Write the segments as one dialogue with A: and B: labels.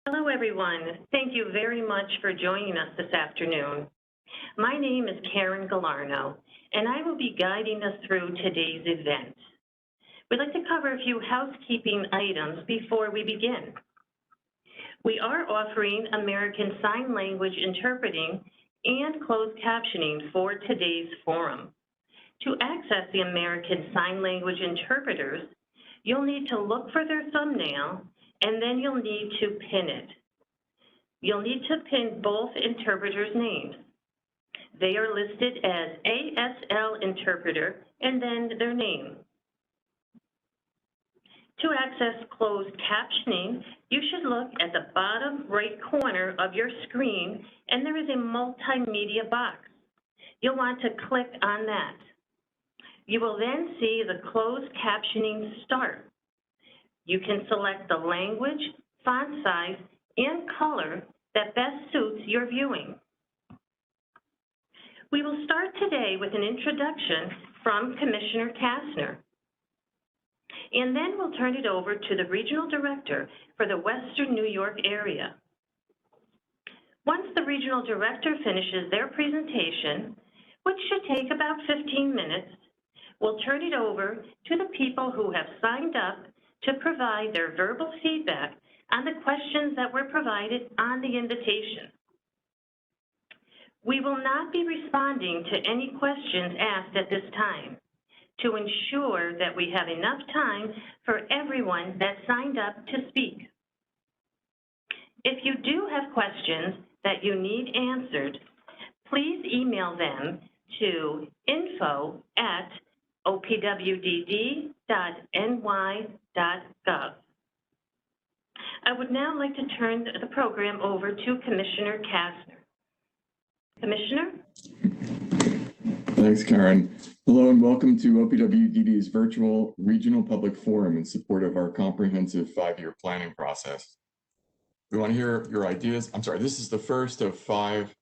A: Hello, everyone. Thank you very much for joining us this afternoon. My name is Karen Galarno, and I will be guiding us through today's event. We'd like to cover a few housekeeping items before we begin. We are offering American Sign Language interpreting and closed captioning for today's forum. To access the American Sign Language interpreters, you'll need to look for their thumbnail, and then you'll need to pin it. You'll need to pin both interpreters' names. They are listed as ASL interpreter and then their name. To access closed captioning, you should look at the bottom right corner of your screen, and there is a multimedia box. You'll want to click on that. You will then see the closed captioning start. You can select the language, font size, and color that best suits your viewing. We will start today with an introduction from Commissioner Kastner, and then we'll turn it over to the Regional Director for the Western New York area. Once the Regional Director finishes their presentation, which should take about 15 minutes, we'll turn it over to the people who have signed up to provide their verbal feedback on the questions that were provided on the invitation. We will not be responding to any questions asked at this time to ensure that we have enough time for everyone that signed up to speak. If you do have questions that you need answered, please email them to info@opwdd.ny.gov. I would now like to turn the program over to Commissioner Kastner. Commissioner?
B: Thanks, Karen. Hello and welcome to OPWDD's virtual regional public forum in support of our comprehensive 5-year planning process. We want to hear your ideas. This is the first of 5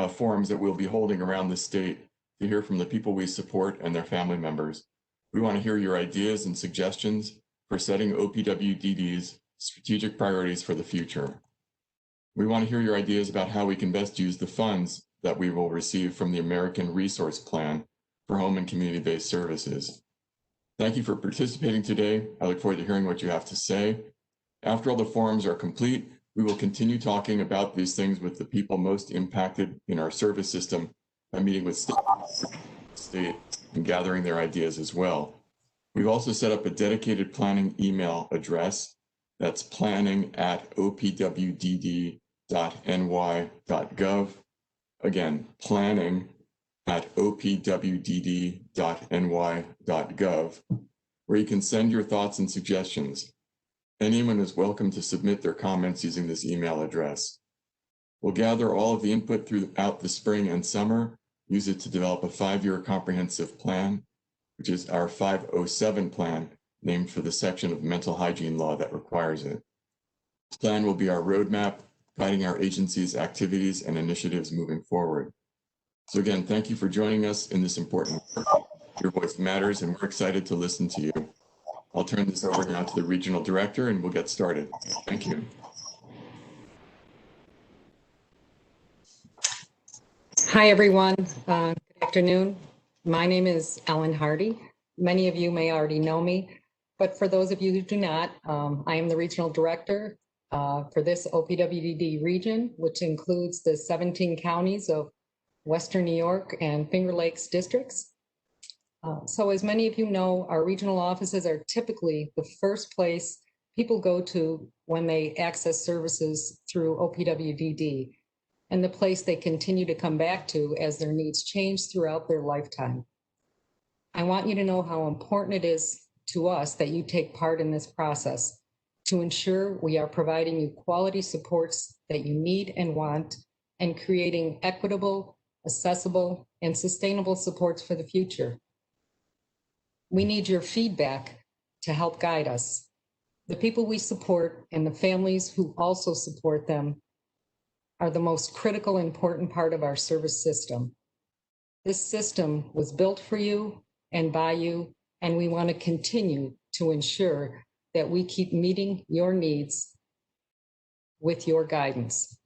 B: forums that we'll be holding around the state to hear from the people we support and their family members. We want to hear your ideas and suggestions for setting OPWDD's strategic priorities for the future. We want to hear your ideas about how we can best use the funds that we will receive from the American Resource Plan for home and community-based services. Thank you for participating today. I look forward to hearing what you have to say. After all the forums are complete, we will continue talking about these things with the people most impacted in our service system by meeting with state and gathering their ideas as well. We've also set up a dedicated planning email address. That's planning@opwdd.ny.gov. Again, planning@opwdd.ny.gov, where you can send your thoughts and suggestions. Anyone is welcome to submit their comments using this email address. We'll gather all of the input throughout the spring and summer, use it to develop a 5-year comprehensive plan, which is our 507 plan, named for the section of mental hygiene law that requires it. This plan will be our roadmap, guiding our agency's activities and initiatives moving forward. So again, thank you for joining us in this important work. Your voice matters, and we're excited to listen to you. I'll turn this over now to the Regional Director, and we'll get started. Thank you.
C: Hi, everyone. Good afternoon. My name is Ellen Hardy. Many of you may already know me, but for those of you who do not, I am the Regional Director for this OPWDD region, which includes the 17 counties of Western New York and Finger Lakes districts. So as many of you know, our regional offices are typically the first place people go to when they access services through OPWDD, and the place they continue to come back to as their needs change throughout their lifetime. I want you to know how important it is to us that you take part in this process to ensure we are providing you quality supports that you need and want, and creating equitable, accessible, and sustainable supports for the future. We need your feedback to help guide us. The people we support and the families who also support them are the most critical, important part of our service system. This system was built for you and by you, and we want to continue to ensure that we keep meeting your needs with your guidance.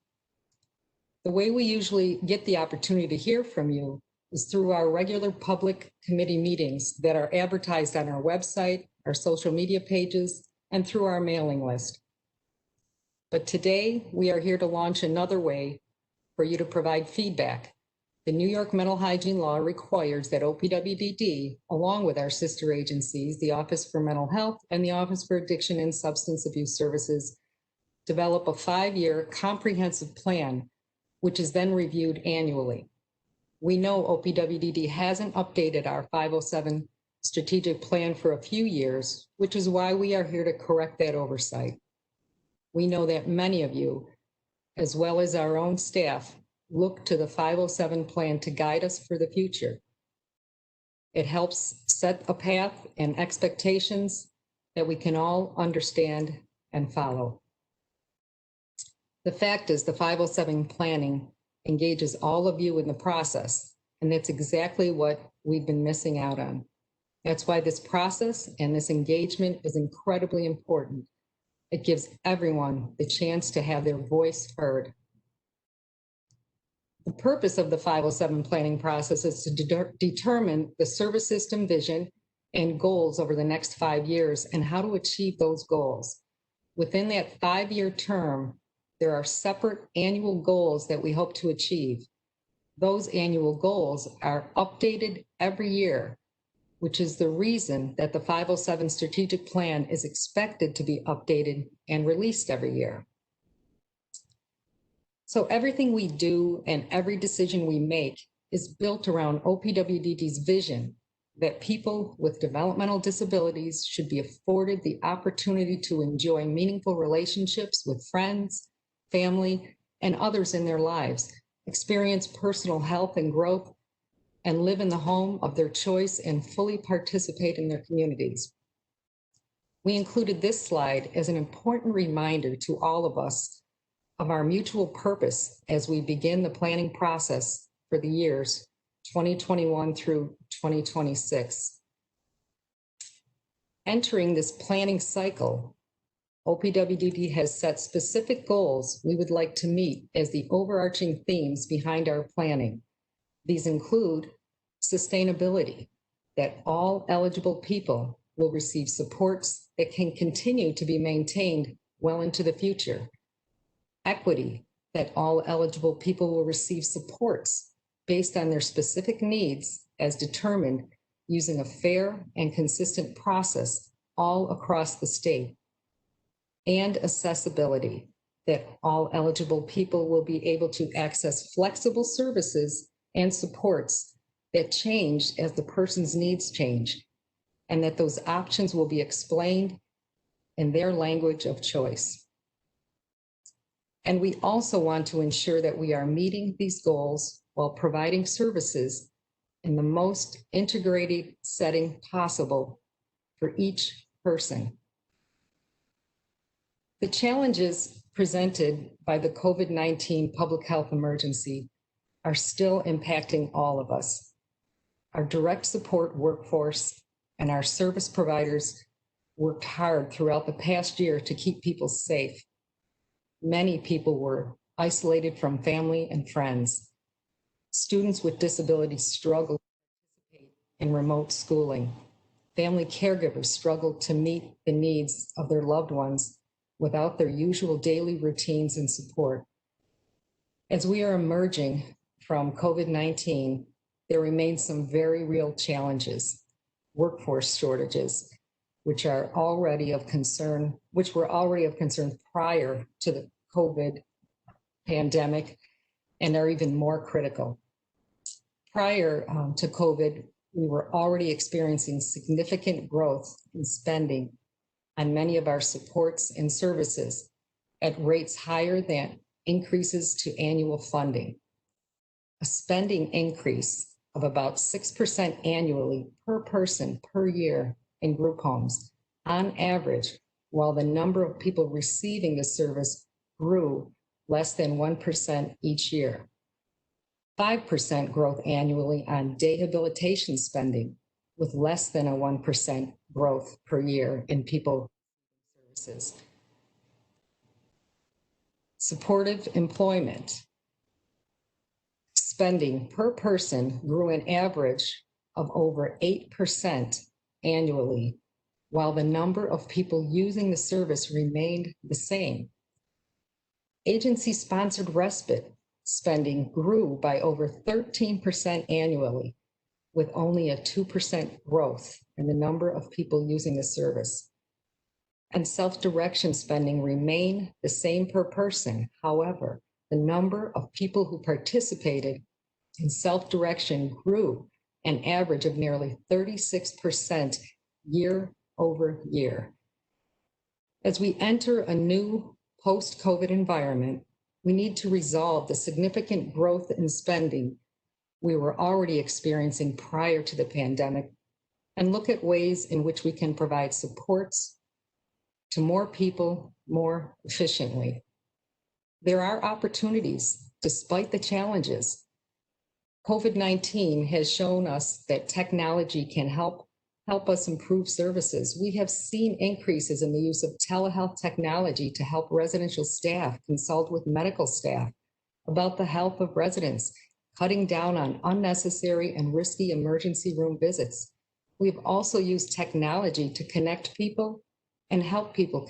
C: The way we usually get the opportunity to hear from you is through our regular public committee meetings that are advertised on our website, our social media pages, and through our mailing list. But today, we are here to launch another way for you to provide feedback. The New York Mental Hygiene Law requires that OPWDD, along with our sister agencies, the Office for Mental Health and the Office for Addiction and Substance Abuse Services, develop a 5-year comprehensive plan, which is then reviewed annually. We know OPWDD hasn't updated our 507 strategic plan for a few years, which is why we are here to correct that oversight. We know that many of you, as well as our own staff, look to the 507 plan to guide us for the future. It helps set a path and expectations that we can all understand and follow. The fact is, the 507 planning engages all of you in the process, and that's exactly what we've been missing out on. That's why this process and this engagement is incredibly important. It gives everyone the chance to have their voice heard. The purpose of the 507 planning process is to determine the service system vision and goals over the next 5 years and how to achieve those goals. Within that 5-year term, there are separate annual goals that we hope to achieve. Those annual goals are updated every year, which is the reason that the 507 strategic plan is expected to be updated and released every year. So everything we do and every decision we make is built around OPWDD's vision that people with developmental disabilities should be afforded the opportunity to enjoy meaningful relationships with friends, family, and others in their lives, experience personal health and growth, and live in the home of their choice and fully participate in their communities. We included this slide as an important reminder to all of us of our mutual purpose as we begin the planning process for the years 2021 through 2026. Entering this planning cycle, OPWDD has set specific goals we would like to meet as the overarching themes behind our planning. These include sustainability, that all eligible people will receive supports that can continue to be maintained well into the future. Equity, that all eligible people will receive supports based on their specific needs as determined using a fair and consistent process all across the state. And accessibility, that all eligible people will be able to access flexible services and supports that change as the person's needs change, and that those options will be explained in their language of choice. And we also want to ensure that we are meeting these goals while providing services in the most integrated setting possible for each person. The challenges presented by the COVID-19 public health emergency are still impacting all of us. Our direct support workforce and our service providers worked hard throughout the past year to keep people safe. Many people were isolated from family and friends. Students with disabilities struggled to participate in remote schooling. Family caregivers struggled to meet the needs of their loved ones without their usual daily routines and support. As we are emerging from COVID-19, there remain some very real challenges. Workforce shortages, which were already of concern prior to the COVID pandemic and are even more critical. Prior to COVID, we were already experiencing significant growth in spending on many of our supports and services at rates higher than increases to annual funding. A spending increase of about 6% annually per person per year in group homes on average, while the number of people receiving the service grew less than 1% each year. 5% growth annually on rehabilitation spending, with less than a 1% growth per year in people services. Supportive employment spending per person grew an average of over 8% annually, while the number of people using the service remained the same. Agency-sponsored respite spending grew by over 13% annually, with only a 2% growth in the number of people using the service. And self-direction spending remained the same per person. However, the number of people who participated in self-direction grew an average of nearly 36% year over year. As we enter a new post-COVID environment, we need to resolve the significant growth in spending we were already experiencing prior to the pandemic and look at ways in which we can provide supports to more people more efficiently. There are opportunities despite the challenges. COVID-19 has shown us that technology can help us improve services. We have seen increases in the use of telehealth technology to help residential staff consult with medical staff about the health of residents, cutting down on unnecessary and risky emergency room visits. We've also used technology to connect people and help people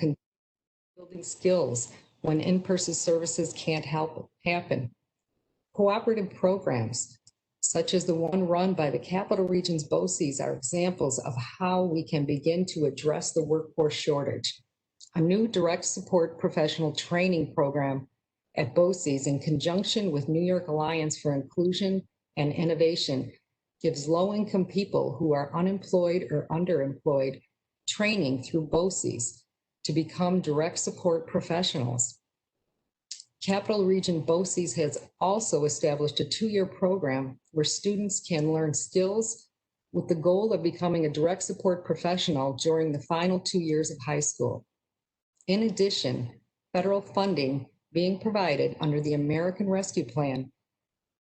C: building skills when in-person services can't happen. Cooperative programs, such as the one run by the Capital Region's BOCES, are examples of how we can begin to address the workforce shortage. A new direct support professional training program at BOCES, in conjunction with New York Alliance for Inclusion and Innovation, gives low-income people who are unemployed or underemployed training through BOCES to become direct support professionals. Capital Region BOCES has also established a 2-year program where students can learn skills with the goal of becoming a direct support professional during the final 2 years of high school. In addition, federal funding being provided under the American Rescue Plan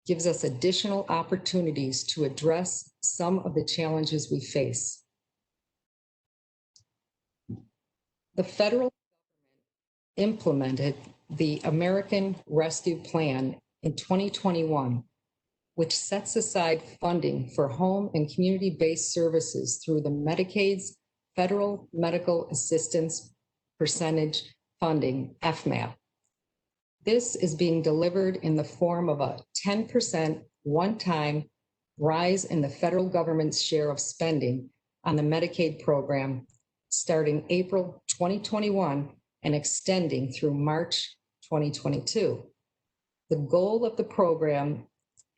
C: gives us additional opportunities to address some of the challenges we face. The federal government implemented the American Rescue Plan in 2021, which sets aside funding for home and community-based services through the Medicaid's Federal Medical Assistance Percentage Funding, FMAP. This is being delivered in the form of a 10% one-time rise in the federal government's share of spending on the Medicaid program starting April 2021 and extending through March 2022. The goal of the program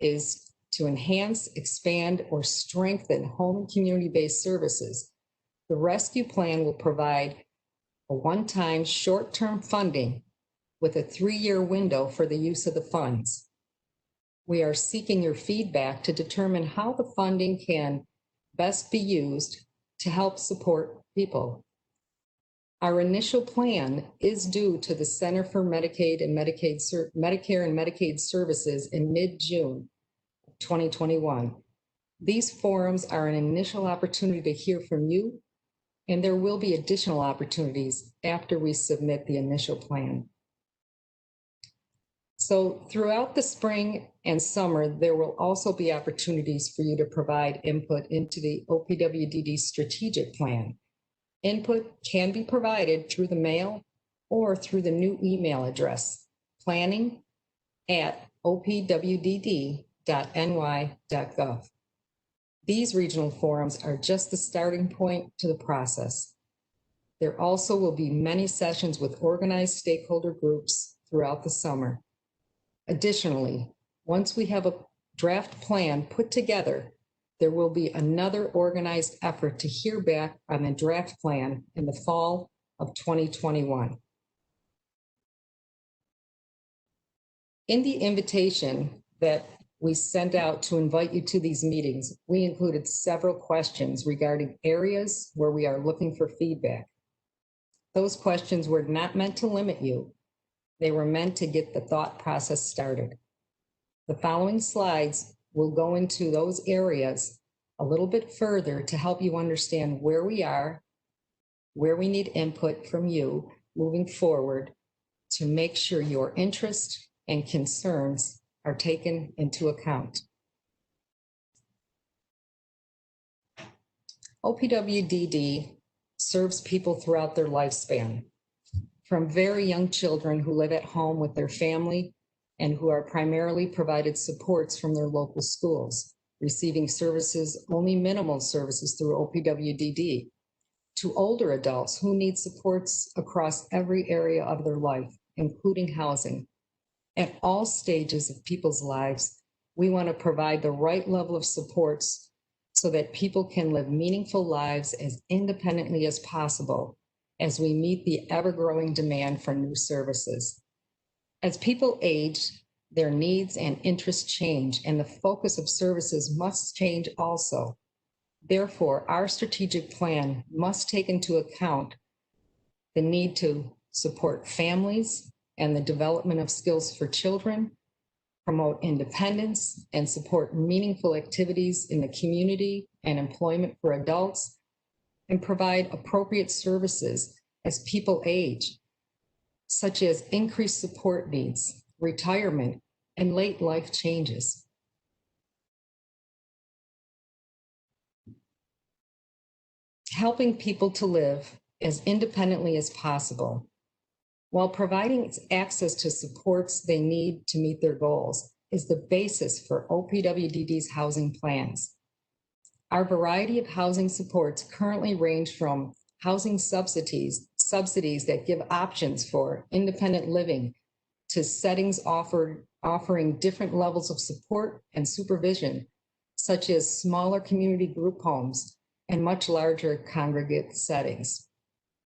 C: is to enhance, expand, or strengthen home and community-based services. The rescue plan will provide a one-time short-term funding with a 3-year window for the use of the funds. We are seeking your feedback to determine how the funding can best be used to help support people. Our initial plan is due to the Center for Medicare and Medicaid Services in mid-June 2021. These forums are an initial opportunity to hear from you, and there will be additional opportunities after we submit the initial plan. So throughout the spring and summer, there will also be opportunities for you to provide input into the OPWDD strategic plan. Input can be provided through the mail or through the new email address, planning@opwdd.ny.gov. These regional forums are just the starting point to the process. There also will be many sessions with organized stakeholder groups throughout the summer. Additionally, once we have a draft plan put together, there will be another organized effort to hear back on the draft plan in the fall of 2021. In the invitation that we sent out to invite you to these meetings, we included several questions regarding areas where we are looking for feedback. Those questions were not meant to limit you. They were meant to get the thought process started. The following slides will go into those areas a little bit further to help you understand where we are, where we need input from you moving forward, to make sure your interests and concerns are taken into account. OPWDD serves people throughout their lifespan, from very young children who live at home with their family and who are primarily provided supports from their local schools, receiving services, only minimal services through OPWDD, to older adults who need supports across every area of their life, including housing. At all stages of people's lives, we want to provide the right level of supports so that people can live meaningful lives as independently as possible as we meet the ever-growing demand for new services. As people age, their needs and interests change, and the focus of services must change also. Therefore, our strategic plan must take into account the need to support families and the development of skills for children, promote independence, and support meaningful activities in the community and employment for adults, and provide appropriate services as people age, such as increased support needs, retirement, and late life changes. Helping people to live as independently as possible, while providing access to supports they need to meet their goals, is the basis for OPWDD's housing plans. Our variety of housing supports currently range from housing subsidies that give options for independent living to settings offering different levels of support and supervision, such as smaller community group homes and much larger congregate settings.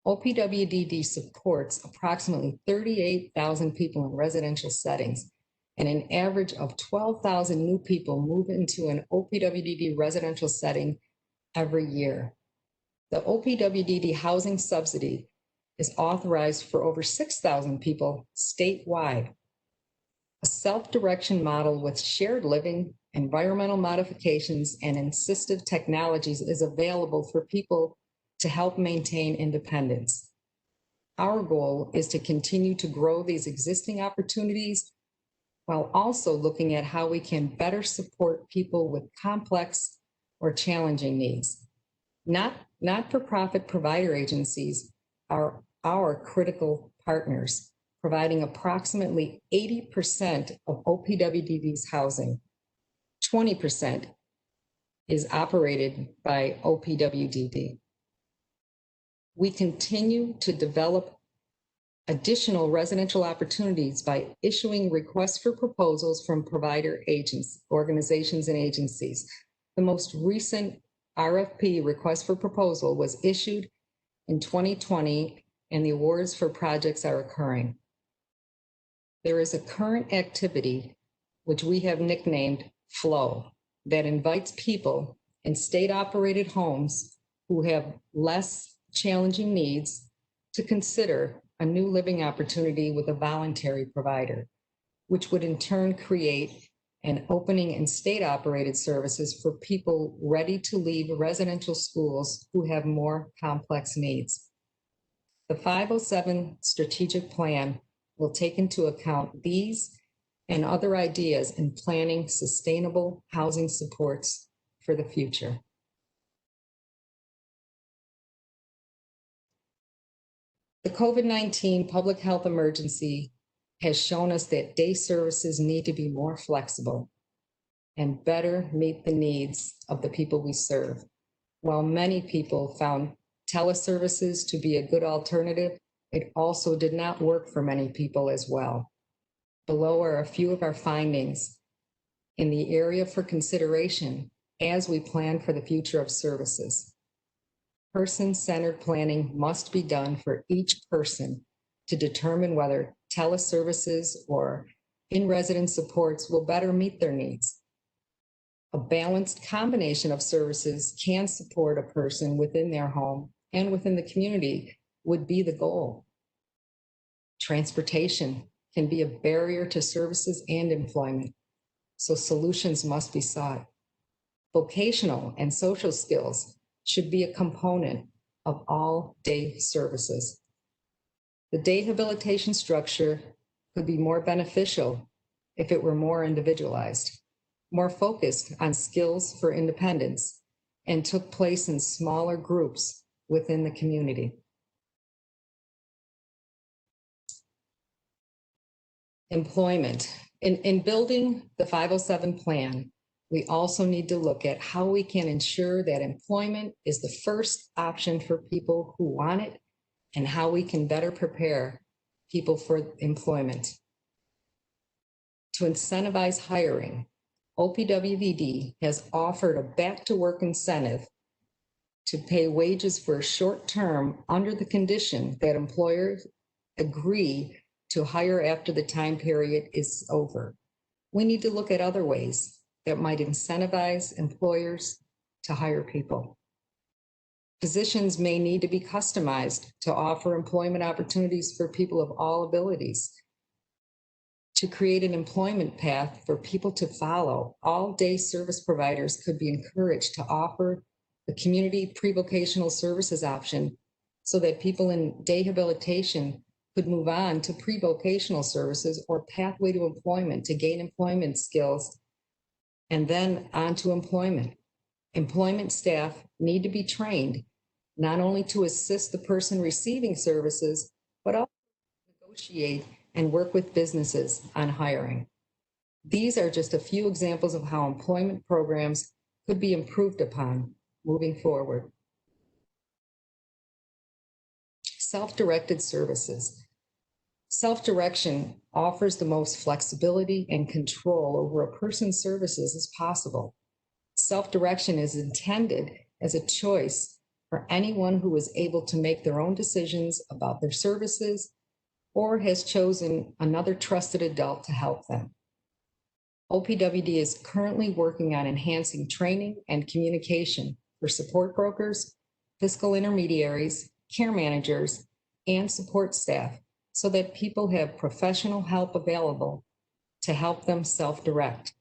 C: OPWDD supports approximately 38,000 people in residential settings, and an average of 12,000 new people move into an OPWDD residential setting every year. The OPWDD housing subsidy is authorized for over 6,000 people statewide. A self-direction model with shared living, environmental modifications, and assistive technologies is available for people to help maintain independence. Our goal is to continue to grow these existing opportunities while also looking at how we can better support people with complex or challenging needs. Not-for-profit provider agencies are our critical partners, providing approximately 80% of OPWDD's housing. 20% is operated by OPWDD. We continue to develop additional residential opportunities by issuing requests for proposals from provider organizations and agencies. The most recent RFP, request for proposal, was issued in 2020, and the awards for projects are occurring. There is a current activity, which we have nicknamed FLOW, that invites people in state-operated homes who have less challenging needs to consider a new living opportunity with a voluntary provider, which would in turn create an opening in state-operated services for people ready to leave residential schools who have more complex needs. The 507 strategic plan will take into account these and other ideas in planning sustainable housing supports for the future. The COVID-19 public health emergency has shown us that day services need to be more flexible and better meet the needs of the people we serve. While many people found teleservices to be a good alternative, it also did not work for many people as well. Below are a few of our findings in the area for consideration as we plan for the future of services. Person-centered planning must be done for each person to determine whether teleservices or in-residence supports will better meet their needs. A balanced combination of services can support a person within their home and within the community would be the goal. Transportation can be a barrier to services and employment, so solutions must be sought. Vocational and social skills should be a component of all day services. The rehabilitation structure could be more beneficial if it were more individualized, more focused on skills for independence, and took place in smaller groups within the community. Employment. In building the 507 plan, we also need to look at how we can ensure that employment is the first option for people who want it and how we can better prepare people for employment. To incentivize hiring, OPWDD has offered a back-to-work incentive to pay wages for a short term under the condition that employers agree to hire after the time period is over. We need to look at other ways that might incentivize employers to hire people. Positions may need to be customized to offer employment opportunities for people of all abilities. To create an employment path for people to follow, all day service providers could be encouraged to offer the community pre-vocational services option so that people in rehabilitation could move on to pre-vocational services or pathway to employment to gain employment skills and then on to employment. Employment staff need to be trained not only to assist the person receiving services, but also negotiate and work with businesses on hiring. These are just a few examples of how employment programs could be improved upon moving forward. Self-directed services. Self-direction offers the most flexibility and control over a person's services as possible. Self-direction is intended as a choice for anyone who is able to make their own decisions about their services or has chosen another trusted adult to help them. OPWDD is currently working on enhancing training and communication for support brokers, fiscal intermediaries, care managers, and support staff so that people have professional help available to help them self-direct.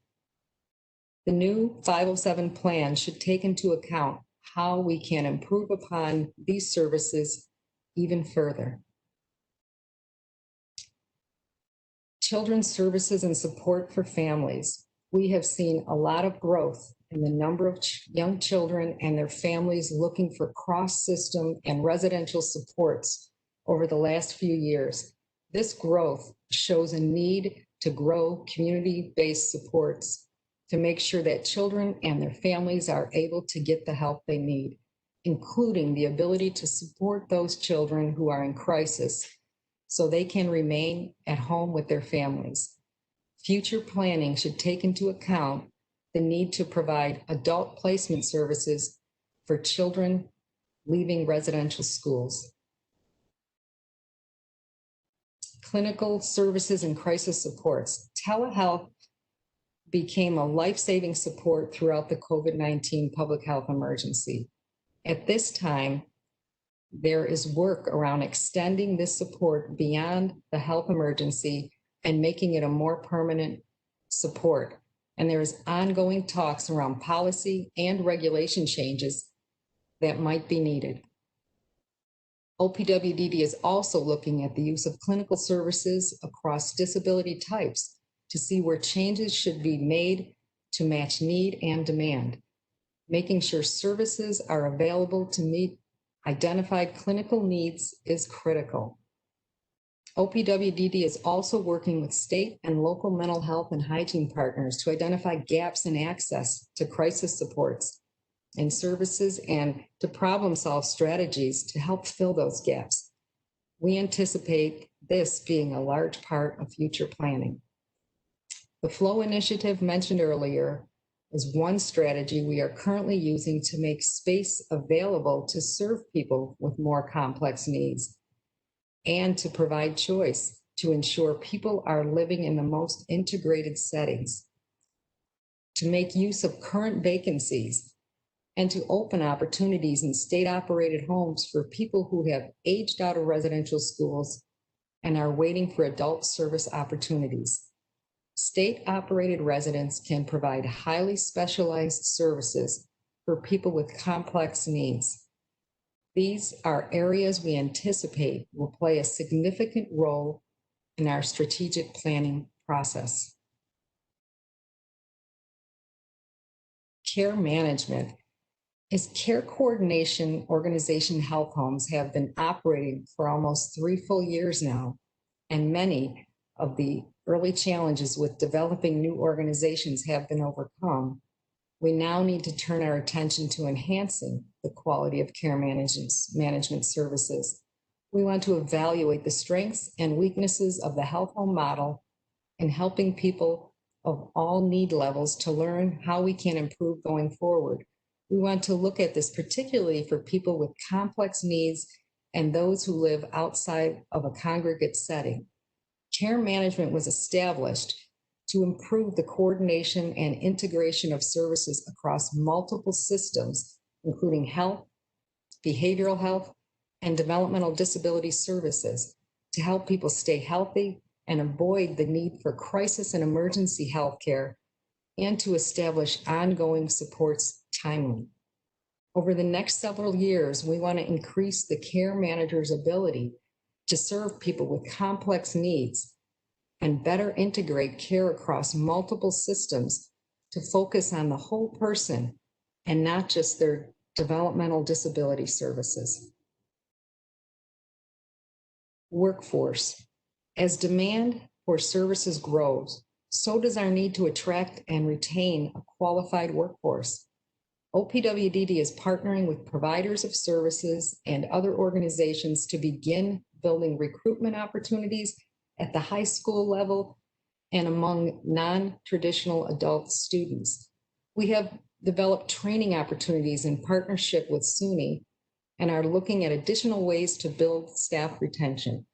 C: The new 507 plan should take into account how we can improve upon these services even further. Children's services and support for families. We have seen a lot of growth in the number of young children and their families looking for cross-system and residential supports over the last few years. This growth shows a need to grow community-based supports to make sure that children and their families are able to get the help they need, including the ability to support those children who are in crisis so they can remain at home with their families. Future planning should take into account the need to provide adult placement services for children leaving residential schools. Clinical services and crisis supports. Telehealth became a life-saving support throughout the COVID-19 public health emergency. At this time, there is work around extending this support beyond the health emergency and making it a more permanent support. And there is ongoing talks around policy and regulation changes that might be needed. OPWDD is also looking at the use of clinical services across disability types to see where changes should be made to match need and demand. Making sure services are available to meet identified clinical needs is critical. OPWDD is also working with state and local mental health and hygiene partners to identify gaps in access to crisis supports and services and to problem solve strategies to help fill those gaps. We anticipate this being a large part of future planning. The Flow initiative mentioned earlier is one strategy we are currently using to make space available to serve people with more complex needs and to provide choice to ensure people are living in the most integrated settings, to make use of current vacancies, and to open opportunities in state-operated homes for people who have aged out of residential schools and are waiting for adult service opportunities. State-operated residents can provide highly specialized services for people with complex needs. These are areas we anticipate will play a significant role in our strategic planning process. Care management. As care coordination organization health homes have been operating for almost 3 full years now, and many of the early challenges with developing new organizations have been overcome, we now need to turn our attention to enhancing the quality of care management services. We want to evaluate the strengths and weaknesses of the health home model and helping people of all need levels to learn how we can improve going forward. We want to look at this particularly for people with complex needs and those who live outside of a congregate setting. Care management was established to improve the coordination and integration of services across multiple systems, including health, behavioral health, and developmental disability services, to help people stay healthy and avoid the need for crisis and emergency health care, and to establish ongoing supports timely. Over the next several years, we want to increase the care manager's ability to serve people with complex needs and better integrate care across multiple systems to focus on the whole person and not just their developmental disability services. Workforce. As demand for services grows, so does our need to attract and retain a qualified workforce. OPWDD is partnering with providers of services and other organizations to begin building recruitment opportunities at the high school level and among non-traditional adult students. We have developed training opportunities in partnership with SUNY and are looking at additional ways to build staff retention.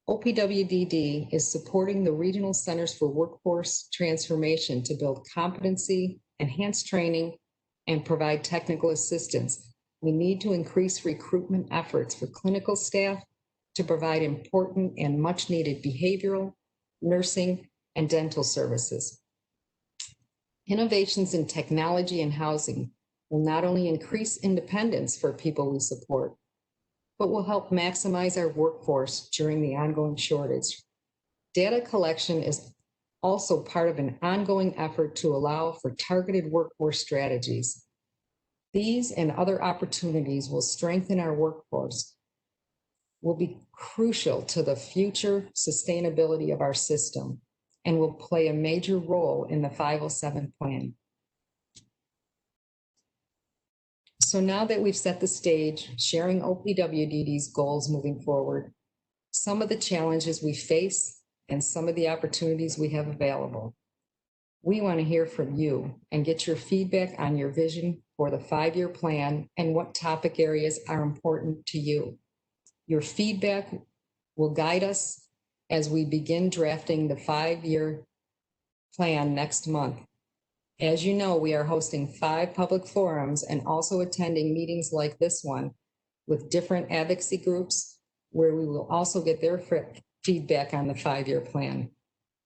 C: OPWDD is supporting the Regional Centers for Workforce Transformation to build competency, enhance training, and provide technical assistance. We need to increase recruitment efforts for clinical staff to provide important and much needed behavioral, nursing, and dental services. Innovations in technology and housing will not only increase independence for people we support, but will help maximize our workforce during the ongoing shortage. Data collection is also part of an ongoing effort to allow for targeted workforce strategies. These and other opportunities will strengthen our workforce, will be crucial to the future sustainability of our system, and will play a major role in the 507 plan. So now that we've set the stage, sharing OPWDD's goals moving forward, some of the challenges we face and some of the opportunities we have available. We want to hear from you and get your feedback on your vision for the 5-year plan and what topic areas are important to you. Your feedback will guide us as we begin drafting the 5-year plan next month. As you know, we are hosting 5 public forums and also attending meetings like this one with different advocacy groups where we will also get their feedback on the 5-year plan.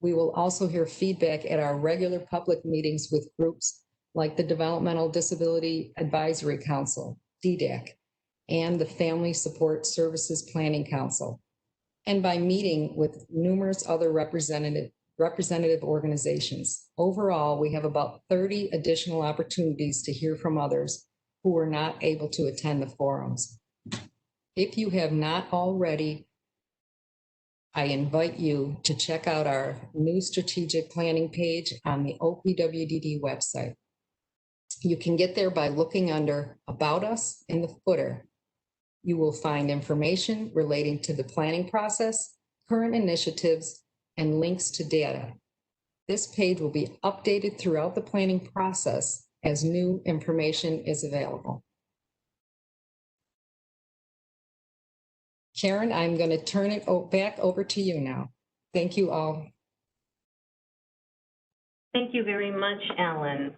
C: We will also hear feedback at our regular public meetings with groups like the Developmental Disability Advisory Council, DDAC, and the Family Support Services Planning Council, and by meeting with numerous other representative organizations. Overall, we have about 30 additional opportunities to hear from others who were not able to attend the forums. If you have not already, I invite you to check out our new strategic planning page on the OPWDD website. You can get there by looking under About Us in the footer. You will find information relating to the planning process, current initiatives, and links to data. This page will be updated throughout the planning process as new information is available. Karen, I'm going to turn it back over to you now. Thank you all.
A: Thank you very much, Ellen.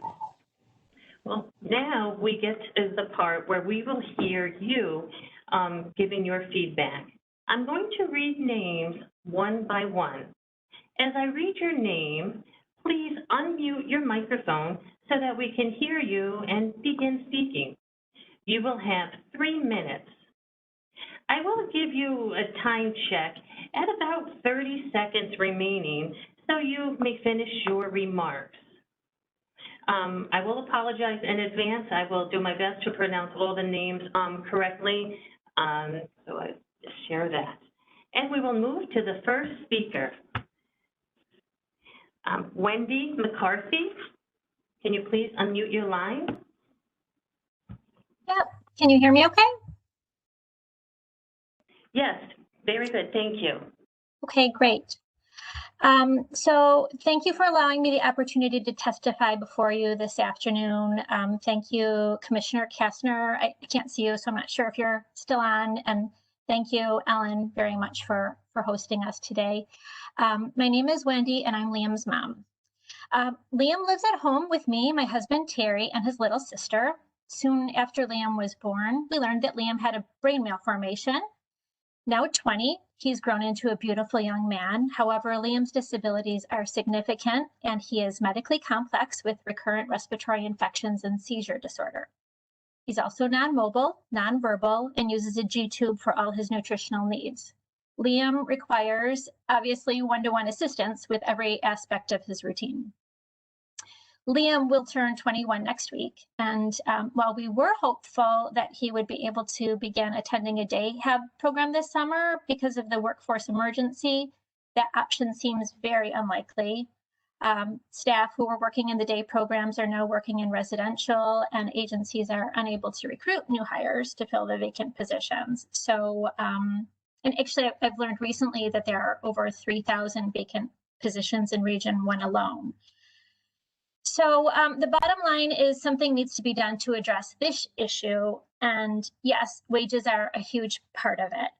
A: Well, now we get to the part where we will hear you giving your feedback. I'm going to read names one by one. As I read your name, please unmute your microphone so that we can hear you and begin speaking. You will have 3 minutes. I will give you a time check at about 30 seconds remaining, so you may finish your remarks. I will apologize in advance. I will do my best to pronounce all the names correctly, so I just share that. And we will move to the first speaker. Wendy Mccarthy, can you please unmute your line?
D: Yep. Can you hear me okay?
A: Yes, very good, thank you.
D: Okay, great. So thank you for allowing me the opportunity to testify before you this afternoon. Thank you, Commissioner Kastner. I can't see you, so I'm not sure if you're still on. And thank you, Ellen, very much for hosting us today. My name is Wendy, and I'm Liam's mom. Liam lives at home with me, my husband, Terry, and his little sister. Soon after Liam was born, we learned that Liam had a brain malformation. Now 20, he's grown into a beautiful young man. However, Liam's disabilities are significant, and he is medically complex with recurrent respiratory infections and seizure disorder. He's also non-mobile, non-verbal, and uses a G-tube for all his nutritional needs. Liam requires, obviously, one-to-one assistance with every aspect of his routine. Liam will turn 21 next week, and while we were hopeful that he would be able to begin attending a day hab program this summer because of the workforce emergency, that option seems very unlikely. Staff who were working in the day programs are now working in residential, and agencies are unable to recruit new hires to fill the vacant positions. So, and actually I've learned recently that there are over 3,000 vacant positions in Region 1 alone. So the bottom line is something needs to be done to address this issue. And yes, wages are a huge part of it.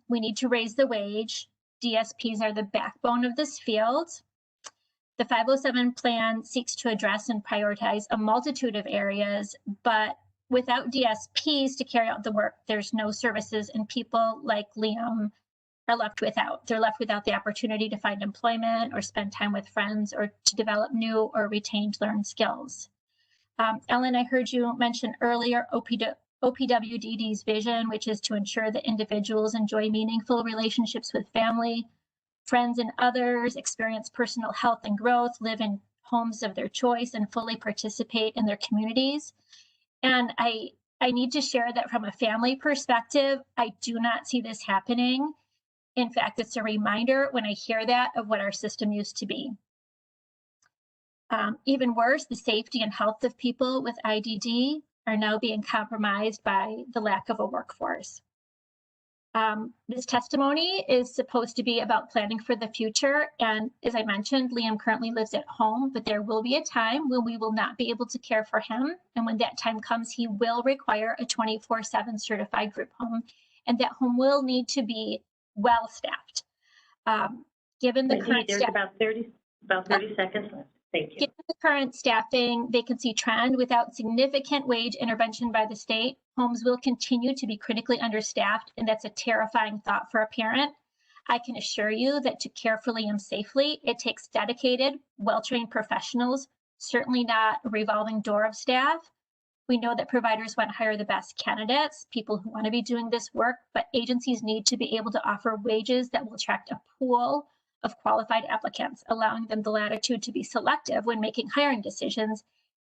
D: We need to raise the wage. DSPs are the backbone of this field. The 507 plan seeks to address and prioritize a multitude of areas, but without DSPs to carry out the work, there's no services, and people like Liam are left without. They're left without the opportunity to find employment or spend time with friends or to develop new or retained learned skills. Ellen, I heard you mention earlier OPWDD's vision, which is to ensure that individuals enjoy meaningful relationships with family, friends, and others, experience personal health and growth, live in homes of their choice, and fully participate in their communities. And I need to share that from a family perspective, I do not see this happening. In fact, it's a reminder when I hear that of what our system used to be. Even worse, the safety and health of people with IDD are now being compromised by the lack of a workforce. This testimony is supposed to be about planning for the future. And as I mentioned, Liam currently lives at home, but there will be a time when we will not be able to care for him. And when that time comes, he will require a 24/7 certified group home. And that home will need to be well-staffed. Given the current
A: there's about 30 seconds left. Thank you.
D: Given the current staffing vacancy trend, without significant wage intervention by the state, homes will continue to be critically understaffed, and that's a terrifying thought for a parent. I can assure you that to care for Liam safely, it takes dedicated, well-trained professionals, certainly not a revolving door of staff. We know that providers want to hire the best candidates, people who want to be doing this work, but agencies need to be able to offer wages that will attract a pool of qualified applicants, allowing them the latitude to be selective when making hiring decisions.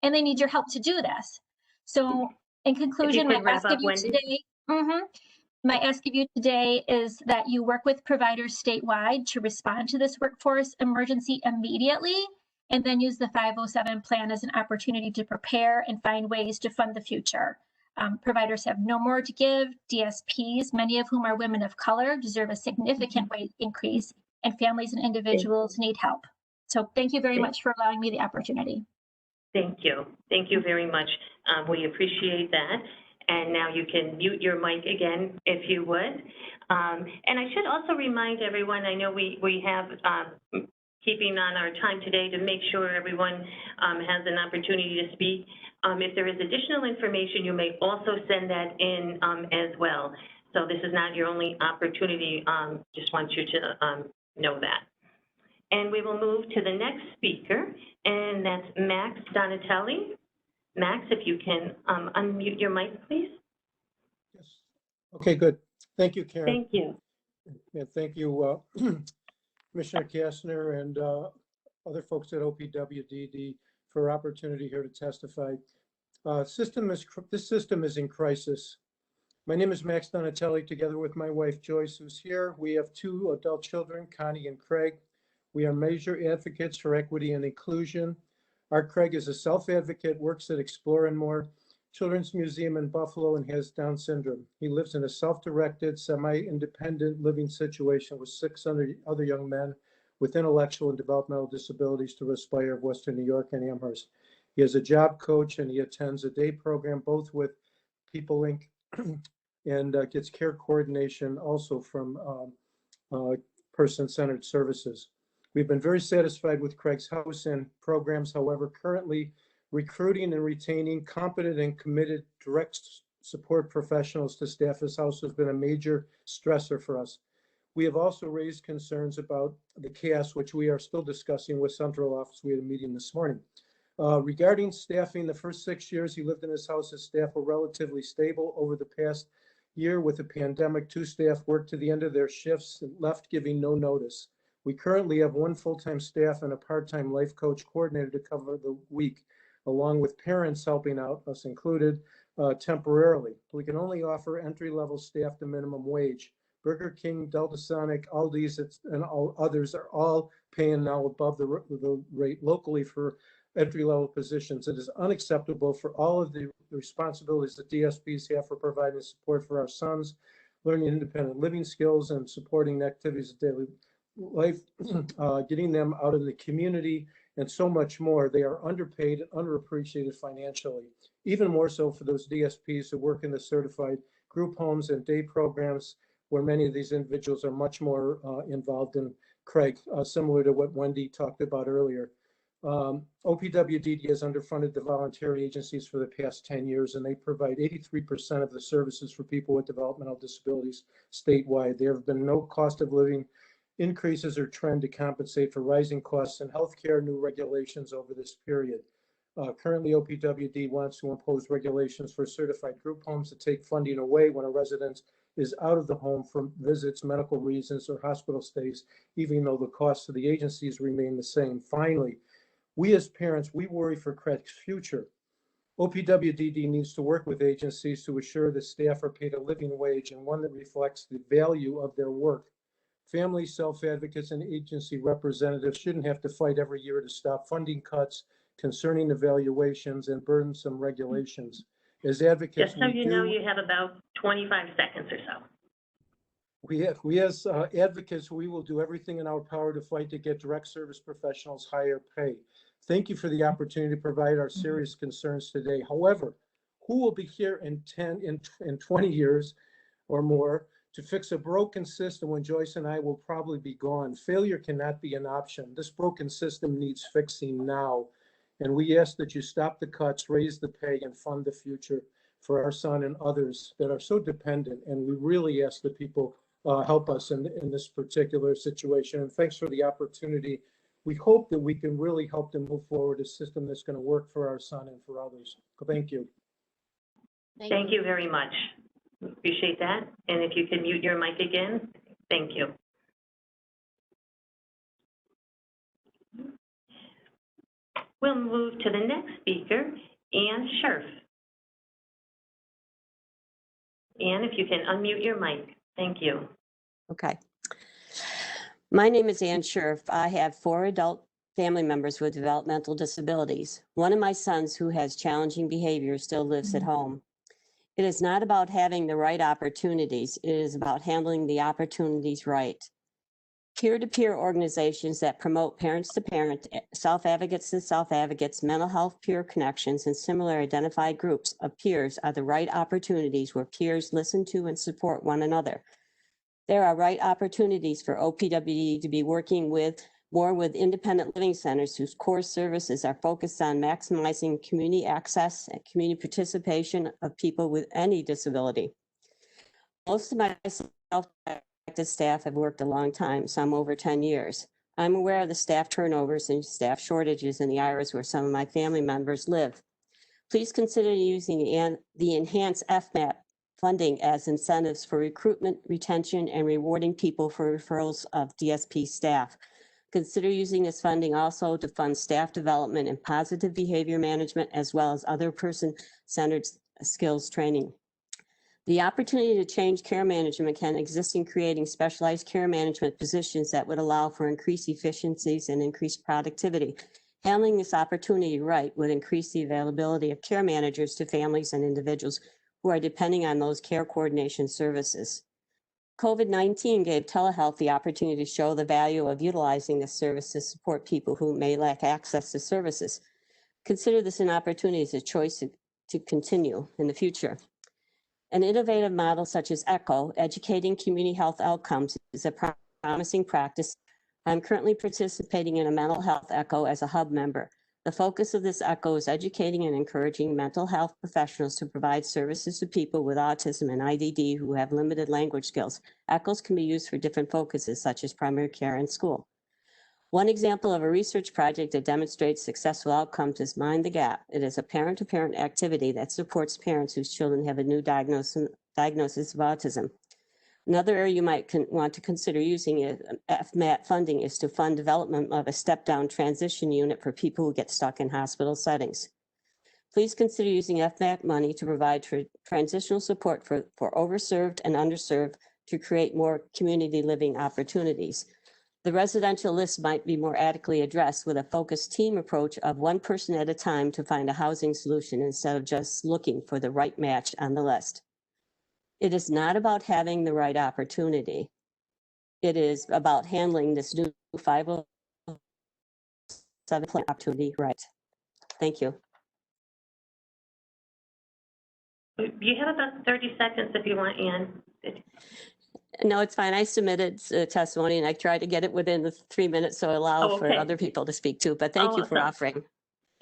D: And they need your help to do this. So in conclusion, my ask of you today, my ask of you today is that you work with providers statewide to respond to this workforce emergency immediately, and then use the 507 plan as an opportunity to prepare and find ways to fund the future. Providers have no more to give. DSPs, many of whom are women of color, deserve a significant wage increase, and families and individuals need help. So thank you very much for allowing me the opportunity.
A: Thank you. Thank you very much. We appreciate that. And now you can mute your mic again, if you would. And I should also remind everyone, I know we have keeping on our time today to make sure everyone has an opportunity to speak. If there is additional information, you may also send that in as well. So this is not your only opportunity. Just want you to know that. And we will move to the next speaker, and that's Max Donatelli. Max, if you can unmute your mic, please.
E: Okay, good. Thank you, Karen.
A: Thank you.
E: And thank you, Commissioner Kastner and other folks at OPWDD for opportunity here to testify. This system is in crisis. My name is Max Donatelli, together with my wife Joyce, who's here. We have 2 adult children, Connie and Craig. We are major advocates for equity and inclusion. Our Craig is a self-advocate, works at Explore and More Children's Museum in Buffalo, and has Down syndrome. He lives in a self-directed, semi-independent living situation with 6 other young men with intellectual and developmental disabilities to Respire of Western New York and Amherst. He is a job coach and he attends a day program, both with People Inc. and gets care coordination also from Person-Centered Services. We've been very satisfied with Craig's house and programs. However, currently recruiting and retaining competent and committed direct support professionals to staff his house has been a major stressor for us. We have also raised concerns about the CAS, which we are still discussing with Central Office. We had a meeting this morning. Regarding staffing, the first 6 years he lived in his house, his staff were relatively stable. Over the past year with the pandemic, 2 staff worked to the end of their shifts and left, giving no notice. We currently have 1 full-time staff and a part-time life coach coordinator to cover the week, along with parents helping out, us included, temporarily. We can only offer entry-level staff the minimum wage. Burger King, Delta Sonic, Aldi's, and all others are all paying now above the rate locally for entry-level positions. It is unacceptable for all of the responsibilities that DSPs have for providing support for our sons, learning independent living skills and supporting activities of daily life, getting them out in the community, and so much more. They are underpaid and underappreciated financially, even more so for those DSPs who work in the certified group homes and day programs, where many of these individuals are much more involved in Craig, similar to what Wendy talked about earlier. OPWDD has underfunded the voluntary agencies for the past 10 years, and they provide 83% of the services for people with developmental disabilities statewide. There have been no cost of living increases or trend to compensate for rising costs in healthcare, new regulations over this period. Currently, OPWD wants to impose regulations for certified group homes to take funding away when a resident is out of the home for visits, medical reasons, or hospital stays, even though the costs of the agencies remain the same. Finally, we as parents, we worry for Craig's future. OPWDD needs to work with agencies to assure that staff are paid a living wage and one that reflects the value of their work. Family self-advocates and agency representatives shouldn't have to fight every year to stop funding cuts, concerning evaluations, and burdensome regulations. As advocates,
A: just so you know, you have about 25 seconds or so.
E: We as advocates, we will do everything in our power to fight to get direct service professionals higher pay. Thank you for the opportunity to provide our serious concerns today. However, who will be here in 20 years or more to fix a broken system when Joyce and I will probably be gone? Failure cannot be an option. This broken system needs fixing now. And we ask that you stop the cuts, raise the pay, and fund the future for our son and others that are so dependent. And we really ask that people help us in this particular situation. And thanks for the opportunity. We hope that we can really help them move forward a system that's going to work for our son and for others. Thank you.
A: Thank you very much. Appreciate that. And if you can mute your mic again, thank you. We'll move to the next speaker, Ann Scherf. Ann, if you can unmute your mic. Thank you.
F: Okay. My name is Ann Scherf. I have 4 adult family members with developmental disabilities. One of my sons, who has challenging behavior, still lives at home. It is not about having the right opportunities. It is about handling the opportunities right. Peer-to-peer organizations that promote parents-to-parent, self-advocates to self-advocates, mental health peer connections, and similar identified groups of peers are the right opportunities where peers listen to and support one another. There are right opportunities for OPWDD to be working more with independent living centers whose core services are focused on maximizing community access and community participation of people with any disability. Most of my self-directed staff have worked a long time, some over 10 years. I'm aware of the staff turnovers and staff shortages in the areas where some of my family members live. Please consider using the enhanced FMAP funding as incentives for recruitment, retention, and rewarding people for referrals of DSP staff. Consider using this funding also to fund staff development and positive behavior management, as well as other person-centered skills training. The opportunity to change care management can exist in creating specialized care management positions that would allow for increased efficiencies and increased productivity. Handling this opportunity right would increase the availability of care managers to families and individuals who are depending on those care coordination services. COVID-19 gave telehealth the opportunity to show the value of utilizing this service to support people who may lack access to services. Consider this an opportunity as a choice to continue in the future. An innovative model such as ECHO, Educating Community Health Outcomes, is a promising practice. I'm currently participating in a mental health ECHO as a hub member. The focus of this ECHO is educating and encouraging mental health professionals to provide services to people with autism and IDD who have limited language skills. ECHOs can be used for different focuses such as primary care and school. One example of a research project that demonstrates successful outcomes is Mind the Gap. It is a parent-to-parent activity that supports parents whose children have a new diagnosis of autism. Another area you might want to consider using FMAT funding is to fund development of a step-down transition unit for people who get stuck in hospital settings. Please consider using FMAT money to provide transitional support for overserved and underserved to create more community living opportunities. The residential list might be more adequately addressed with a focused team approach of one person at a time to find a housing solution instead of just looking for the right match on the list. It is not about having the right opportunity. It is about handling this new 507 plan opportunity right. Thank you.
A: You have about 30 seconds if you want, Ann.
F: No, it's fine. I submitted testimony and I tried to get it within the 3 minutes, so allow for
A: okay.
F: other people to speak too, but thank you for
A: Awesome.
F: offering.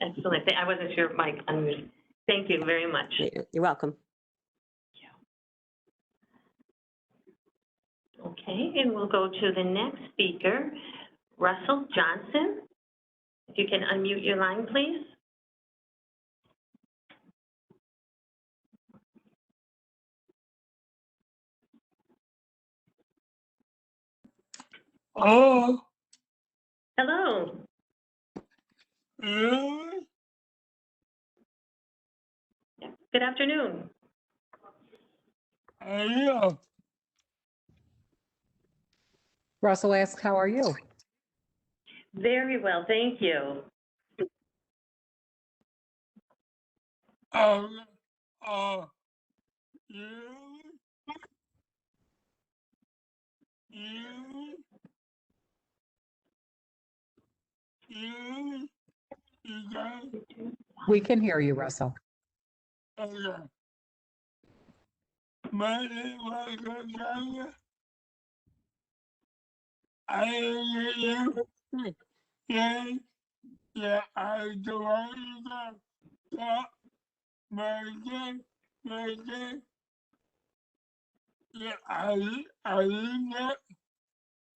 A: Excellent. I wasn't sure if Mike unmuted. Thank you very much.
F: You're welcome.
A: Okay, and we'll go to the next speaker, Russell Johnson. If you can unmute your line, please.
G: Oh.
A: Hello. Good afternoon.
G: Hello.
C: Russell asks, how are you?
A: Very well, thank you.
C: We can hear you, Russell.
G: My name is Palega. I am I do want to talk my I need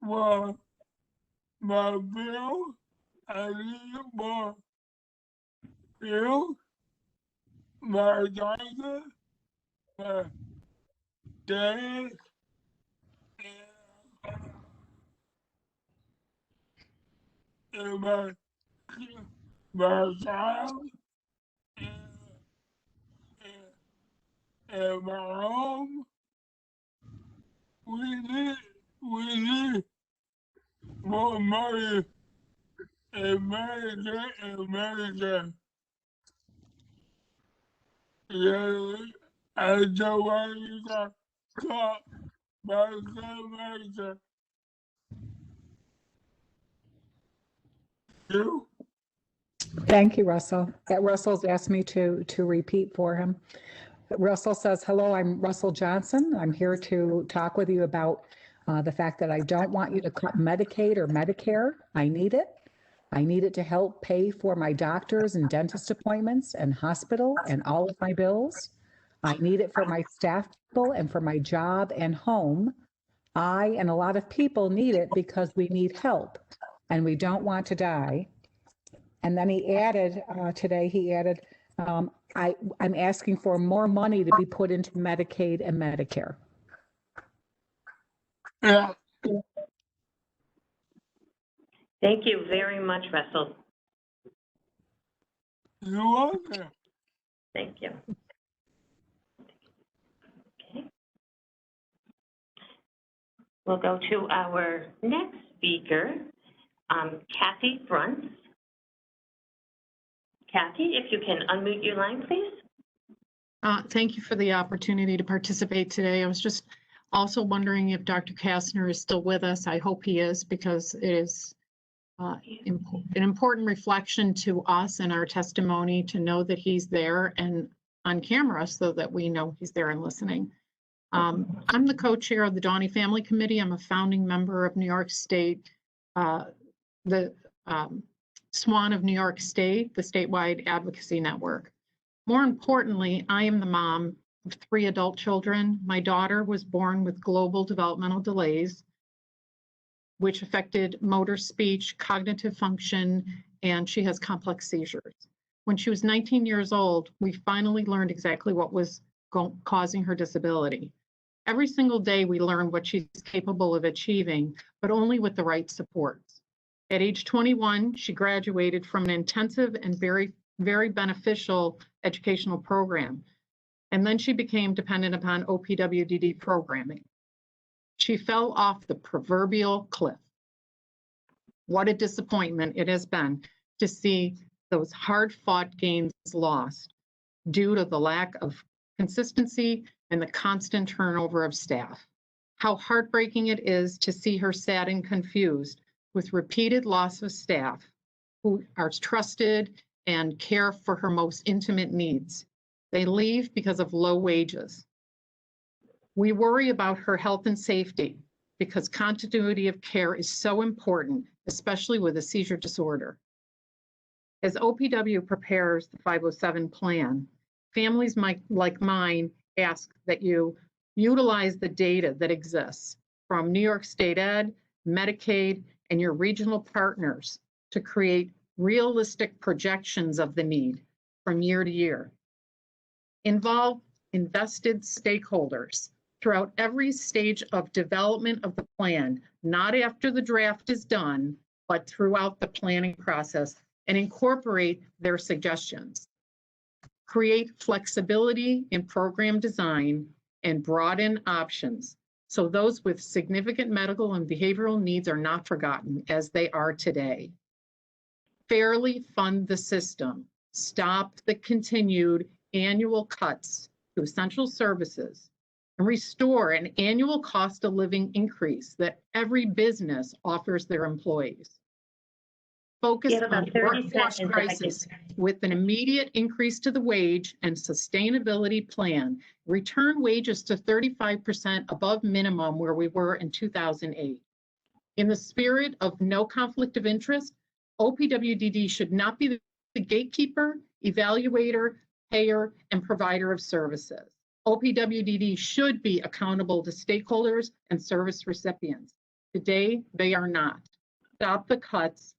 G: more my bill. I need more bill. My doctor, my dad, and my child, and my home. We need more money in America. Yeah, I don't want to talk about America. You?
H: Thank you, Russell. Russell's asked me to repeat for him. Russell says, hello, I'm Russell Johnson. I'm here to talk with you about the fact that I don't want you to cut Medicaid or Medicare. I need it. I need it to help pay for my doctors and dentist appointments and hospital and all of my bills. I need it for my staff people and for my job and home. I and a lot of people need it because we need help and we don't want to die. And then he added, today he added, I'm asking for more money to be put into Medicaid and Medicare.
G: Yeah.
A: Thank you very much, Russell.
G: You're welcome.
A: Thank you. Okay. We'll go to our next speaker, Kathy Bruntz. Kathy, if you can unmute your line, please.
I: Thank you for the opportunity to participate today. I was just also wondering if Dr. Kastner is still with us. I hope he is, because it is an important reflection to us and our testimony to know that he's there and on camera so that we know he's there and listening. I'm the co-chair of the Donny Family Committee. I'm a founding member of New York State, the SWAN of New York State, the statewide advocacy network. More importantly, I am the mom of 3 adult children. My daughter was born with global developmental delays, which affected motor, speech, cognitive function, and she has complex seizures. When she was 19 years old, we finally learned exactly what was causing her disability. Every single day we learn what she's capable of achieving, but only with the right supports. At age 21, she graduated from an intensive and very beneficial educational program. And then she became dependent upon OPWDD programming. She fell off the proverbial cliff. What a disappointment it has been to see those hard-fought gains lost due to the lack of consistency and the constant turnover of staff. How heartbreaking it is to see her sad and confused with repeated loss of staff who are trusted and care for her most intimate needs. They leave because of low wages. We worry about her health and safety because continuity of care is so important, especially with a seizure disorder. As OPW prepares the 507 plan, families like mine ask that you utilize the data that exists from New York State Ed, Medicaid, and your regional partners to create realistic projections of the need from year to year. Involve invested stakeholders throughout every stage of development of the plan, not after the draft is done, but throughout the planning process, and incorporate their suggestions. Create flexibility in program design and broaden options so those with significant medical and behavioral needs are not forgotten as they are today. Fairly fund the system. Stop the continued annual cuts to essential services and restore an annual cost of living increase that every business offers their employees. Focus on the workforce crisis with an immediate increase to the wage and sustainability plan. Return wages to 35% above minimum where we were in 2008. In the spirit of no conflict of interest, OPWDD should not be the gatekeeper, evaluator, payer, and provider of services. OPWDD should be accountable to stakeholders and service recipients. Today, they are not. Stop the cuts,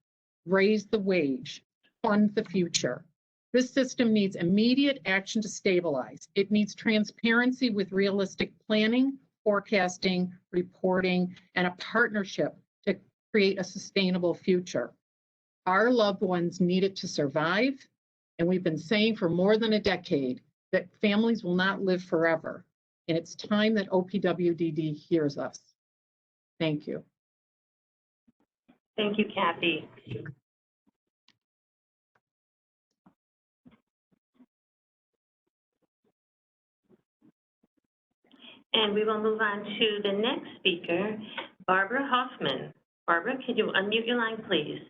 I: raise the wage, fund the future. This system needs immediate action to stabilize. It needs transparency with realistic planning, forecasting, reporting, and a partnership to create a sustainable future. Our loved ones need it to survive, and we've been saying for more than a decade that families will not live forever, and it's time that OPWDD hears us. Thank you.
A: Thank you, Kathy. And we will move on to the next speaker, Barbara Hoffman. Barbara, can you unmute your line, please?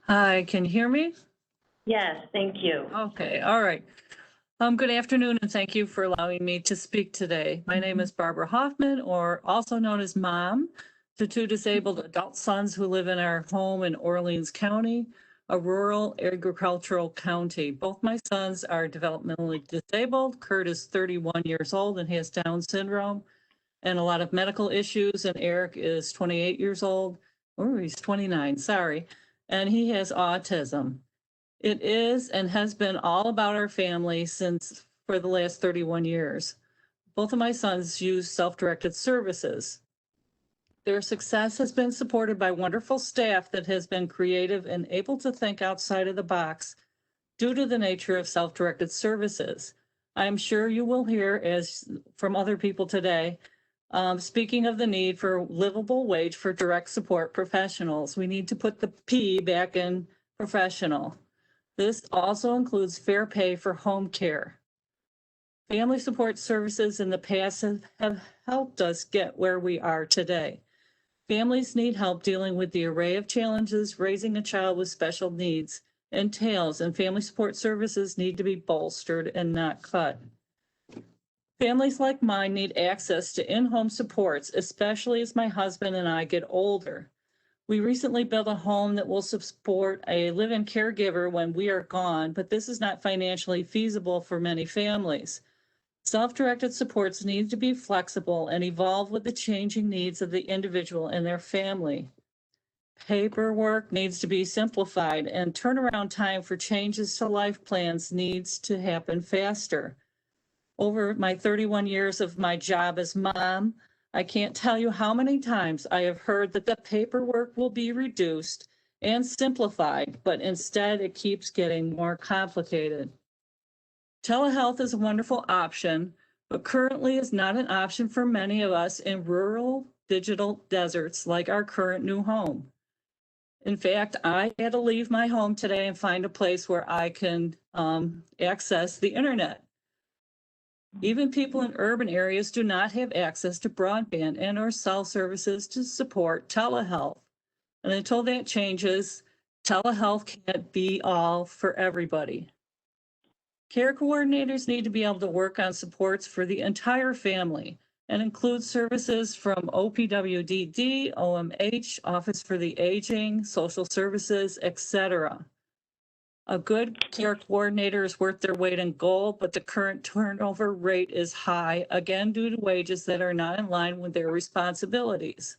J: Hi, can you hear me?
A: Yes, thank you.
J: Okay, all right. Good afternoon, and thank you for allowing me to speak today. My name is Barbara Hoffman, or also known as Mom, to 2 disabled adult sons who live in our home in Orleans County, a rural agricultural county. Both my sons are developmentally disabled. Kurt is 31 years old and he has Down syndrome and a lot of medical issues, and Eric is 28 years old. Oh, he's 29, sorry. and he has autism. It is and has been all about our family for the last 31 years. Both of my sons use self-directed services. Their success has been supported by wonderful staff that has been creative and able to think outside of the box due to the nature of self-directed services. I'm sure you will hear from other people today, speaking of the need for livable wage for direct support professionals. We need to put the P back in professional. This also includes fair pay for home care. Family support services in the past have helped us get where we are today. Families need help dealing with the array of challenges raising a child with special needs entails, and family support services need to be bolstered and not cut. Families like mine need access to in-home supports, especially as my husband and I get older. We recently built a home that will support a live-in caregiver when we are gone, but this is not financially feasible for many families. Self-directed supports need to be flexible and evolve with the changing needs of the individual and their family. Paperwork needs to be simplified, and turnaround time for changes to life plans needs to happen faster. Over my 31 years of my job as mom, I can't tell you how many times I have heard that the paperwork will be reduced and simplified, but instead it keeps getting more complicated. Telehealth is a wonderful option, but currently is not an option for many of us in rural digital deserts like our current new home. In fact, I had to leave my home today and find a place where I can access the internet. Even people in urban areas do not have access to broadband and or cell services to support telehealth. And until that changes, telehealth can't be all for everybody. Care coordinators need to be able to work on supports for the entire family and include services from OPWDD, OMH, Office for the Aging, Social Services, etc. A good care coordinator is worth their weight in gold, but the current turnover rate is high, again, due to wages that are not in line with their responsibilities.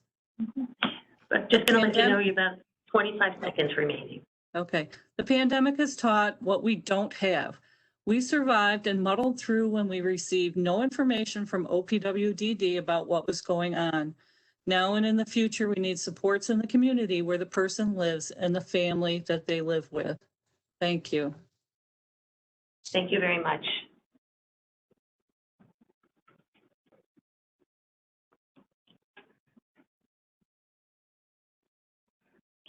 A: But just going to let you know you have 25 seconds remaining.
J: Okay. The pandemic has taught what we don't have. We survived and muddled through when we received no information from OPWDD about what was going on. Now and in the future, we need supports in the community where the person lives and the family that they live with. Thank you.
A: Thank you very much.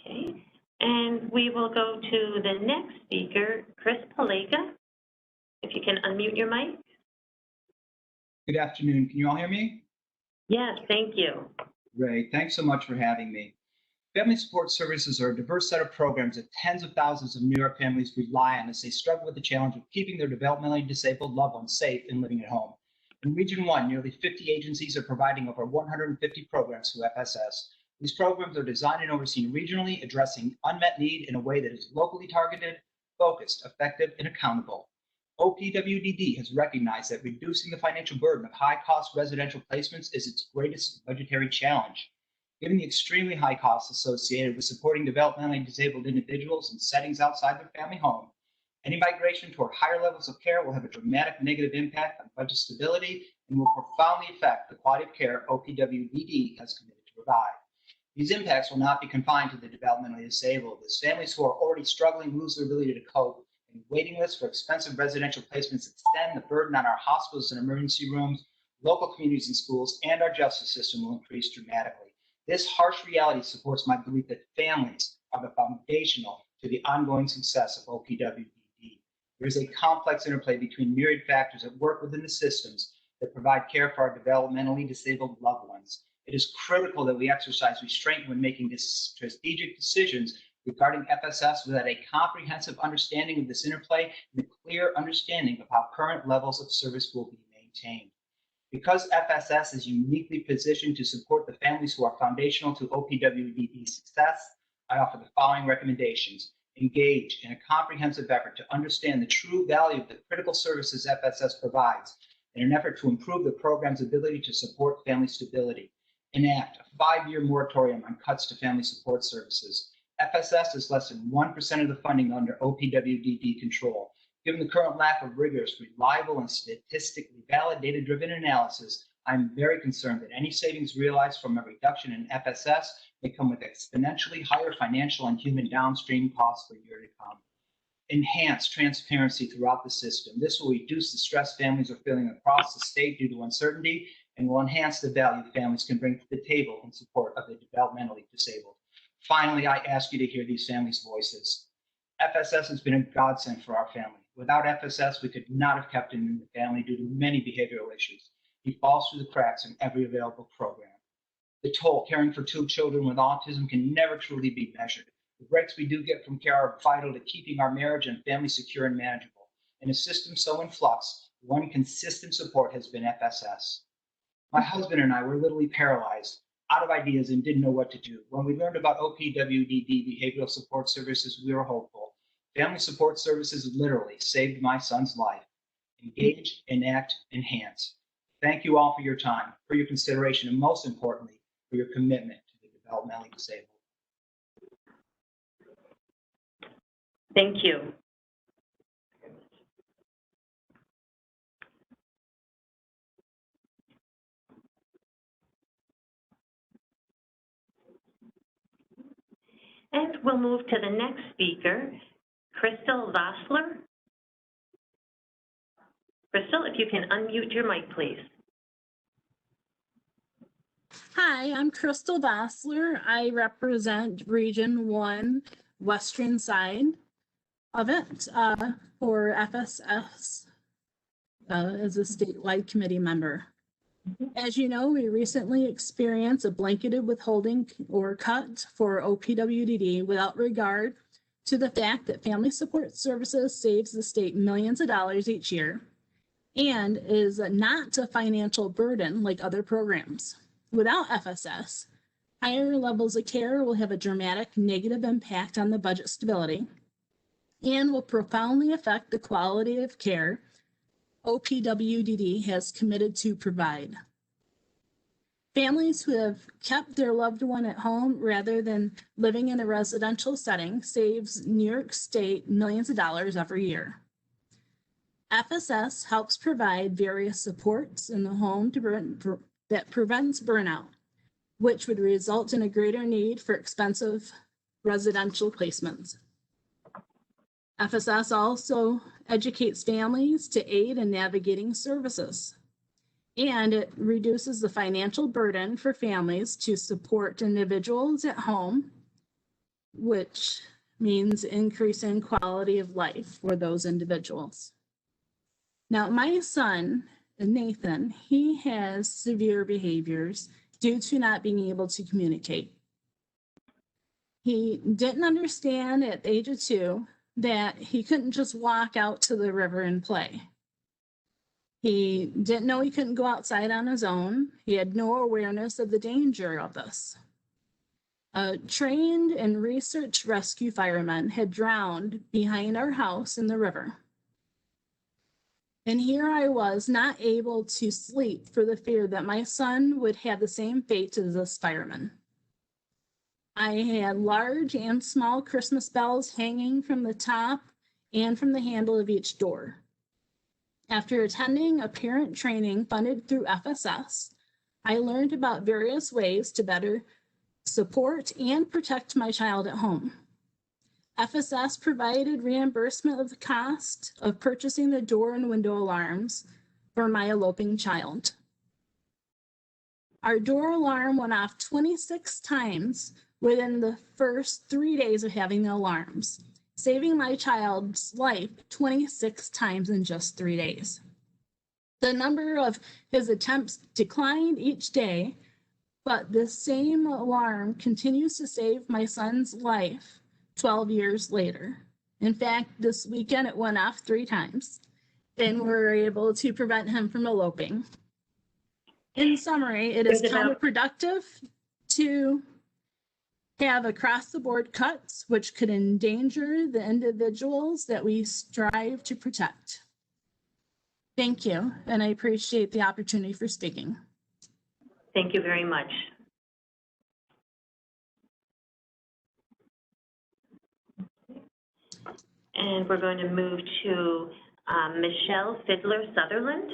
A: Okay, and we will go to the next speaker, Chris Palega. If you can unmute your mic.
K: Good afternoon. Can you all hear me?
A: Yes, thank you.
K: Great. Thanks so much for having me. Family support services are a diverse set of programs that tens of thousands of New York families rely on as they struggle with the challenge of keeping their developmentally disabled loved ones safe and living at home. In Region 1, nearly 50 agencies are providing over 150 programs through FSS. These programs are designed and overseen regionally, addressing unmet need in a way that is locally targeted, focused, effective, and accountable. OPWDD has recognized that reducing the financial burden of high-cost residential placements is its greatest budgetary challenge. Given the extremely high costs associated with supporting developmentally disabled individuals in settings outside their family home, any migration toward higher levels of care will have a dramatic negative impact on budget stability and will profoundly affect the quality of care OPWDD has committed to provide. These impacts will not be confined to the developmentally disabled, as families who are already struggling lose their ability to cope, and waiting lists for expensive residential placements extend the burden on our hospitals and emergency rooms, local communities and schools, and our justice system will increase dramatically. This harsh reality supports my belief that families are the foundational to the ongoing success of OPWDD. There is a complex interplay between myriad factors at work within the systems that provide care for our developmentally disabled loved ones. It is critical that we exercise restraint when making strategic decisions regarding FSS without a comprehensive understanding of this interplay and a clear understanding of how current levels of service will be maintained. Because FSS is uniquely positioned to support the families who are foundational to OPWDD's success, I offer the following recommendations. Engage in a comprehensive effort to understand the true value of the critical services FSS provides in an effort to improve the program's ability to support family stability. Enact a 5-year moratorium on cuts to family support services. FSS is less than 1% of the funding under OPWDD control. Given the current lack of rigorous, reliable, and statistically valid data-driven analysis, I'm very concerned that any savings realized from a reduction in FSS may come with exponentially higher financial and human downstream costs for years to come. Enhance transparency throughout the system. This will reduce the stress families are feeling across the state due to uncertainty and will enhance the value families can bring to the table in support of the developmentally disabled. Finally, I ask you to hear these families' voices. FSS has been a godsend for our family. Without FSS, we could not have kept him in the family due to many behavioral issues. He falls through the cracks in every available program. The toll caring for 2 children with autism can never truly be measured. The breaks we do get from care are vital to keeping our marriage and family secure and manageable. In a system so in flux, one consistent support has been FSS. My husband and I were literally paralyzed, out of ideas, and didn't know what to do. When we learned about OPWDD behavioral support services, we were hopeful. Family support services literally saved my son's life. Engage, enact, enhance. Thank you all for your time, for your consideration, and most importantly, for your commitment to the developmentally disabled.
A: Thank you. And we'll move to the next speaker, Crystal Vassler. Crystal, if you can unmute your mic, please.
L: Hi, I'm Crystal Vassler. I represent Region 1, Western side of it for FSS as a statewide committee member. As you know, we recently experienced a blanketed withholding or cut for OPWDD without regard to the fact that family support services saves the state millions of dollars each year and is not a financial burden like other programs. Without FSS, higher levels of care will have a dramatic negative impact on the budget stability and will profoundly affect the quality of care OPWDD has committed to provide. Families who have kept their loved one at home rather than living in a residential setting saves New York State millions of dollars every year. FSS helps provide various supports in the home that prevents burnout, which would result in a greater need for expensive residential placements. FSS also educates families to aid in navigating services, and it reduces the financial burden for families to support individuals at home, which means increasing quality of life for those individuals. Now, my son, Nathan, he has severe behaviors due to not being able to communicate. He didn't understand at the age of 2 that he couldn't just walk out to the river and play. He didn't know he couldn't go outside on his own. He had no awareness of the danger of this. A trained and researched rescue fireman had drowned behind our house in the river. And here I was, not able to sleep for the fear that my son would have the same fate as this fireman. I had large and small Christmas bells hanging from the top and from the handle of each door. After attending a parent training funded through FSS, I learned about various ways to better support and protect my child at home. FSS provided reimbursement of the cost of purchasing the door and window alarms for my eloping child. Our door alarm went off 26 times within the first 3 days of having the alarms, saving my child's life 26 times in just 3 days. The number of his attempts declined each day, but the same alarm continues to save my son's life 12 years later. In fact, this weekend it went off 3 times, and we're able to prevent him from eloping. In summary, it is counterproductive to have across-the-board cuts, which could endanger the individuals that we strive to protect. Thank you, and I appreciate the opportunity for speaking.
A: Thank you very much. And we're going to move to Michelle Fiddler-Sutherland.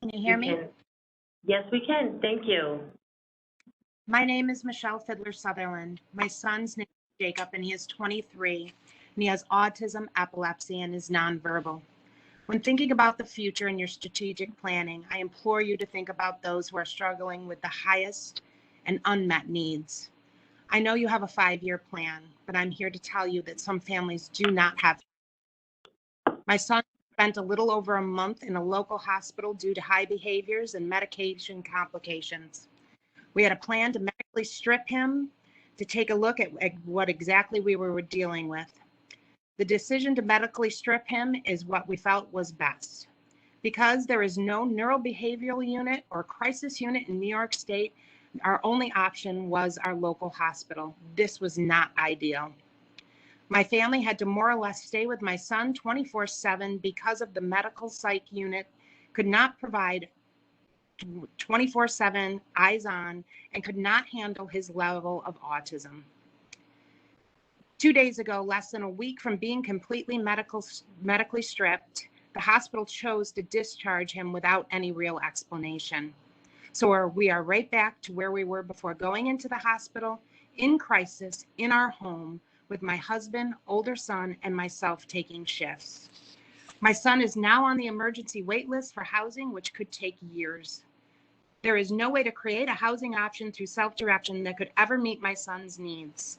M: Can you hear me?
A: Yes, we can. Thank you.
M: My name is Michelle Fiddler-Sutherland. My son's name is Jacob, and he is 23, and he has autism, epilepsy, and is nonverbal. When thinking about the future and your strategic planning, I implore you to think about those who are struggling with the highest and unmet needs. I know you have a 5-year plan, but I'm here to tell you that some families do not have. My son spent a little over a month in a local hospital due to high behaviors and medication complications. We had a plan to medically strip him to take a look at what exactly we were dealing with. The decision to medically strip him is what we felt was best. Because there is no neurobehavioral unit or crisis unit in New York State, our only option was our local hospital. This was not ideal. My family had to more or less stay with my son 24/7 because of the medical psych unit could not provide 24/7 eyes on and could not handle his level of autism. 2 days ago, less than a week from being completely medically stripped, the hospital chose to discharge him without any real explanation. So we are right back to where we were before going into the hospital, in crisis, in our home, with my husband, older son, and myself taking shifts. My son is now on the emergency wait list for housing, which could take years. There is no way to create a housing option through self-direction that could ever meet my son's needs.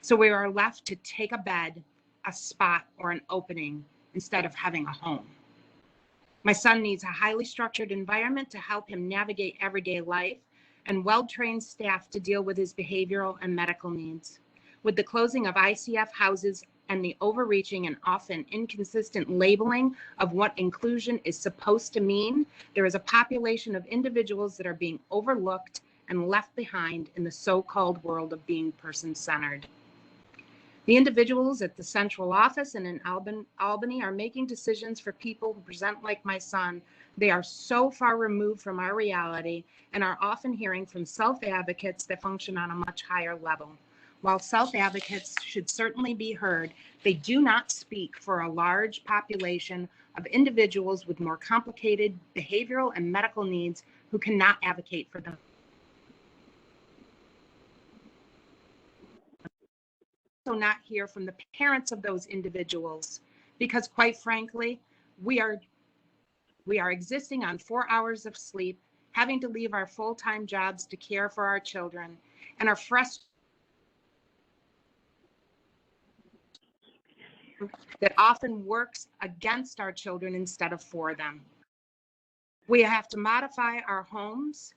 M: So we are left to take a bed, a spot, or an opening instead of having a home. My son needs a highly structured environment to help him navigate everyday life and well-trained staff to deal with his behavioral and medical needs. With the closing of ICF houses and the overreaching and often inconsistent labeling of what inclusion is supposed to mean, there is a population of individuals that are being overlooked and left behind in the so-called world of being person-centered. The individuals at the central office and in Albany are making decisions for people who present like my son. They are so far removed from our reality and are often hearing from self-advocates that function on a much higher level. While self-advocates should certainly be heard, they do not speak for a large population of individuals with more complicated behavioral and medical needs who cannot advocate for them. Also not hear from the parents of those individuals, because quite frankly, we are existing on 4 hours of sleep, having to leave our full-time jobs to care for our children, and are frustrated that often works against our children instead of for them. We have to modify our homes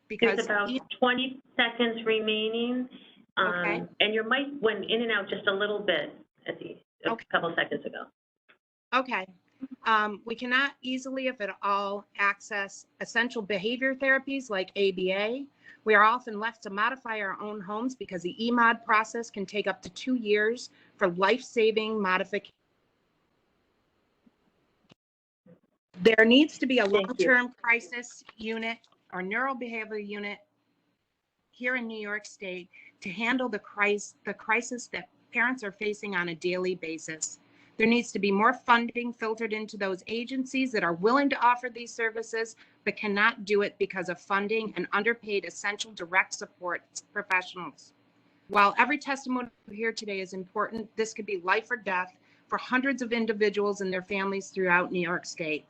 M: because
A: there's about 20 seconds remaining.
M: Okay.
A: And your mic went in and out just a little bit at a couple seconds ago.
M: Okay. We cannot easily, if at all, access essential behavior therapies like ABA. We are often left to modify our own homes because the EMOD process can take up to 2 years for life-saving modification. There needs to be a long-term crisis unit or neurobehavioral unit here in New York State to handle the crisis that parents are facing on a daily basis. There needs to be more funding filtered into those agencies that are willing to offer these services, but cannot do it because of funding and underpaid essential direct support professionals. While every testimony here today is important, this could be life or death for hundreds of individuals and their families throughout New York State.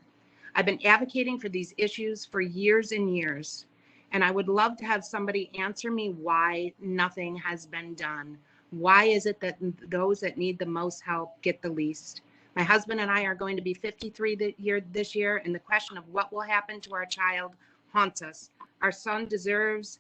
M: I've been advocating for these issues for years and years, and I would love to have somebody answer me why nothing has been done. Why is it that those that need the most help get the least? My husband and I are going to be 53 this year, and the question of what will happen to our child haunts us. Our son deserves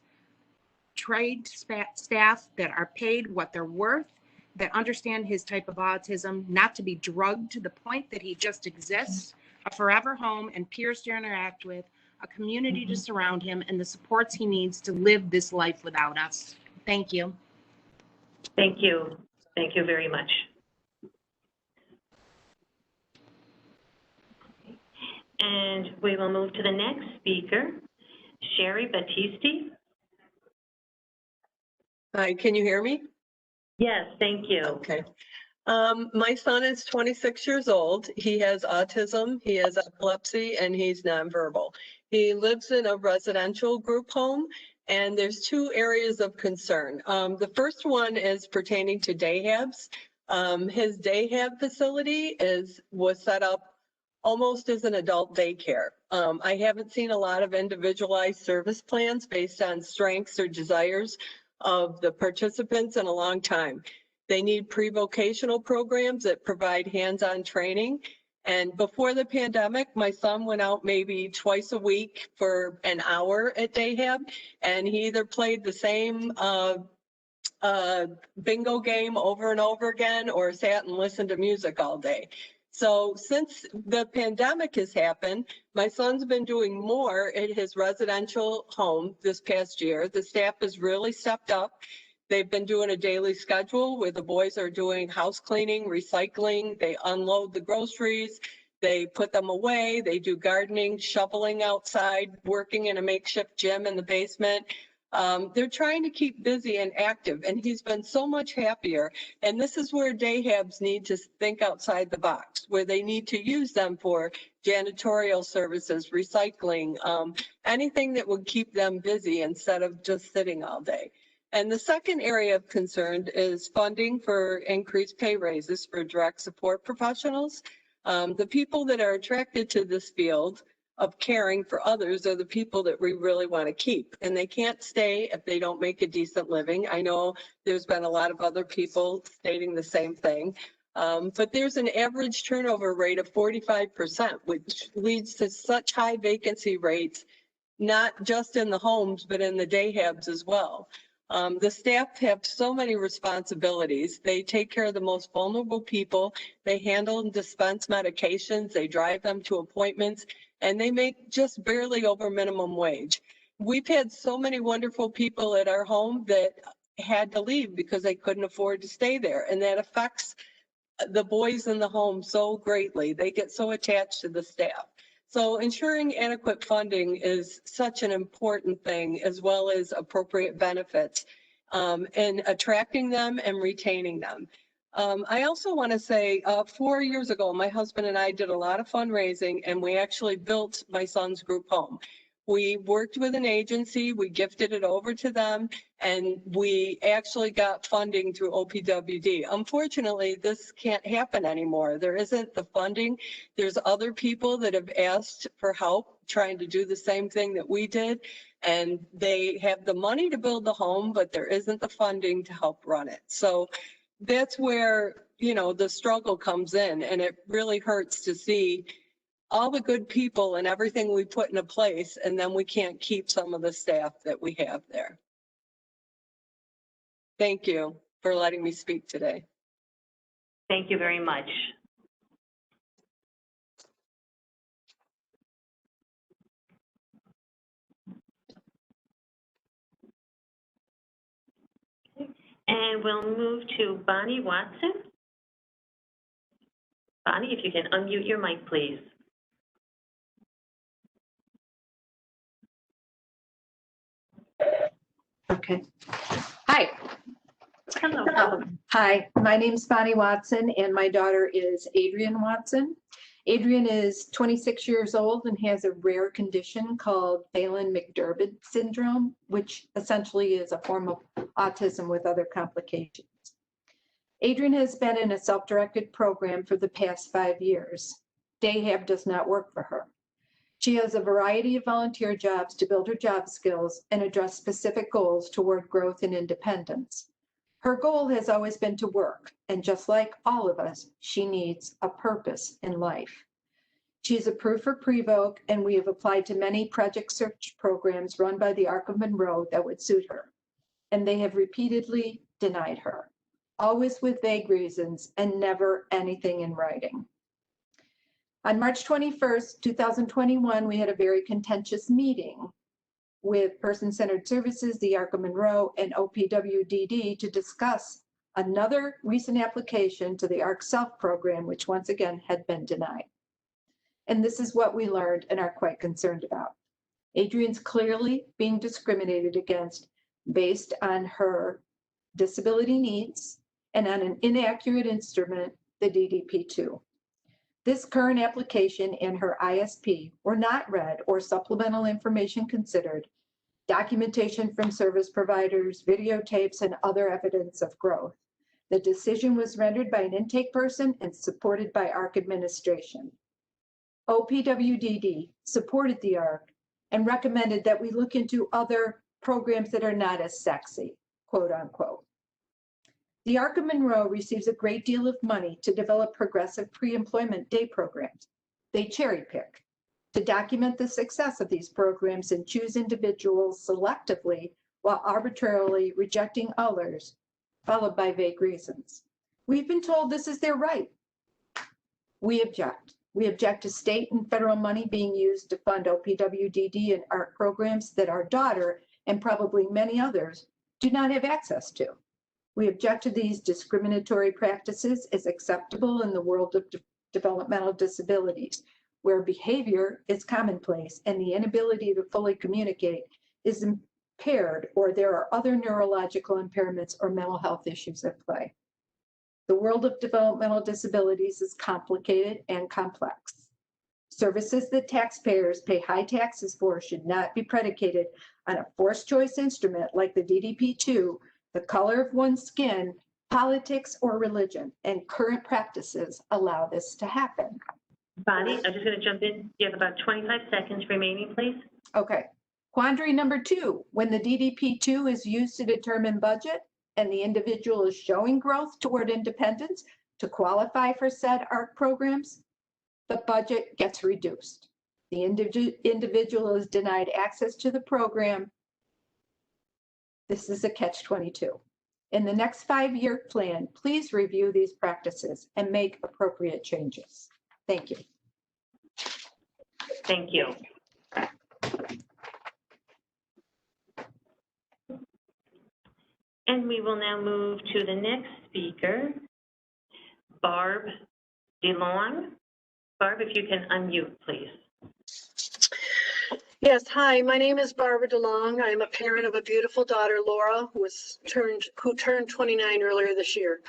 M: trained staff that are paid what they're worth, that understand his type of autism, not to be drugged to the point that he just exists, a forever home and peers to interact with, a community to surround him, and the supports he needs to live this life without us. Thank you.
A: Thank you. Thank you very much. And we will move to the next speaker, Sherry Batisti.
N: Hi, can you hear me?
A: Yes, thank you.
N: Okay. My son is 26 years old. He has autism, he has epilepsy, and he's nonverbal. He lives in a residential group home, and there's two areas of concern. The first one is pertaining to dayhabs. His dayhab facility was set up almost as an adult daycare. I haven't seen a lot of individualized service plans based on strengths or desires of the participants in a long time. They need pre-vocational programs that provide hands-on training. And before the pandemic, my son went out maybe twice a week for an hour at dayhab, and he either played the same bingo game over and over again or sat and listened to music all day. So since the pandemic has happened, my son's been doing more at his residential home this past year. The staff has really stepped up. They've been doing a daily schedule where the boys are doing house cleaning, recycling, they unload the groceries, they put them away, they do gardening, shoveling outside, working in a makeshift gym in the basement. They're trying to keep busy and active, and he's been so much happier. And this is where dayhabs need to think outside the box, where they need to use them for janitorial services, recycling, anything that would keep them busy instead of just sitting all day. And the second area of concern is funding for increased pay raises for direct support professionals. The people that are attracted to this field of caring for others are the people that we really want to keep, and they can't stay if they don't make a decent living. I know there's been a lot of other people stating the same thing, but there's an average turnover rate of 45%, which leads to such high vacancy rates, not just in the homes, but in the dayhabs as well. The staff have so many responsibilities. They take care of the most vulnerable people. They handle and dispense medications. They drive them to appointments, and they make just barely over minimum wage. We've had so many wonderful people at our home that had to leave because they couldn't afford to stay there, and that affects the boys in the home so greatly. They get so attached to the staff. So ensuring adequate funding is such an important thing, as well as appropriate benefits, and attracting them and retaining them. I also want to say 4 years ago, my husband and I did a lot of fundraising, and we actually built my son's group home. We worked with an agency, we gifted it over to them, and we actually got funding through OPWDD. Unfortunately, this can't happen anymore. There isn't the funding. There's other people that have asked for help trying to do the same thing that we did, and they have the money to build the home, but there isn't the funding to help run it. So that's where, you know, the struggle comes in, and it really hurts to see all the good people and everything we put into place, and then we can't keep some of the staff that we have there. Thank you for letting me speak today.
A: Thank you very much. And we'll move to Bonnie Watson. Bonnie, if you can unmute your mic, please.
O: Okay. Hi.
A: Hello.
O: Hi, my name's Bonnie Watson, and my daughter is Adrienne Watson. Adrienne is 26 years old and has a rare condition called Phelan-McDermid syndrome, which essentially is a form of autism with other complications. Adrienne has been in a self-directed program for the past 5 years. Dayhab does not work for her. She has a variety of volunteer jobs to build her job skills and address specific goals toward growth and independence. Her goal has always been to work, and just like all of us, she needs a purpose in life. She is approved for Pre-Voc, and we have applied to many project search programs run by the Arc of Monroe that would suit her, and they have repeatedly denied her, always with vague reasons and never anything in writing. On March 21st, 2021, we had a very contentious meeting with Person-Centered Services, the Arc of Monroe, and OPWDD to discuss another recent application to the Arc Self program, which once again had been denied. And this is what we learned and are quite concerned about. Adrienne's clearly being discriminated against based on her disability needs and on an inaccurate instrument, the DDP2. This current application and her ISP were not read or supplemental information considered, documentation from service providers, videotapes, and other evidence of growth. The decision was rendered by an intake person and supported by ARC administration. OPWDD supported the ARC and recommended that we look into other programs that are not as sexy, quote unquote. The ARC of Monroe receives a great deal of money to develop progressive pre-employment day programs. They cherry pick to document the success of these programs and choose individuals selectively while arbitrarily rejecting others, followed by vague reasons. We've been told this is their right. We object. We object to state and federal money being used to fund OPWDD and ARC programs that our daughter and probably many others do not have access to. We object to these discriminatory practices as acceptable in the world of developmental disabilities, where behavior is commonplace and the inability to fully communicate is impaired, or there are other neurological impairments or mental health issues at play. The world of developmental disabilities is complicated and complex. Services that taxpayers pay high taxes for should not be predicated on a forced choice instrument like the DDP2, the color of one's skin, politics, or religion, and current practices allow this to happen.
A: Bonnie, I'm just going to jump in. You have about 25 seconds remaining, please.
O: Okay. Quandary number 2, when the DDP2 is used to determine budget and the individual is showing growth toward independence to qualify for said ARC programs, the budget gets reduced. The individual is denied access to the program. This is a catch-22. In the next 5-year plan, please review these practices and make appropriate changes. Thank you.
A: Thank you. And we will now move to the next speaker, Barb Delong. Barb, if you can unmute, please.
P: Yes, hi, my name is Barbara DeLong. I'm a parent of a beautiful daughter, Laura, who turned 29 earlier this year.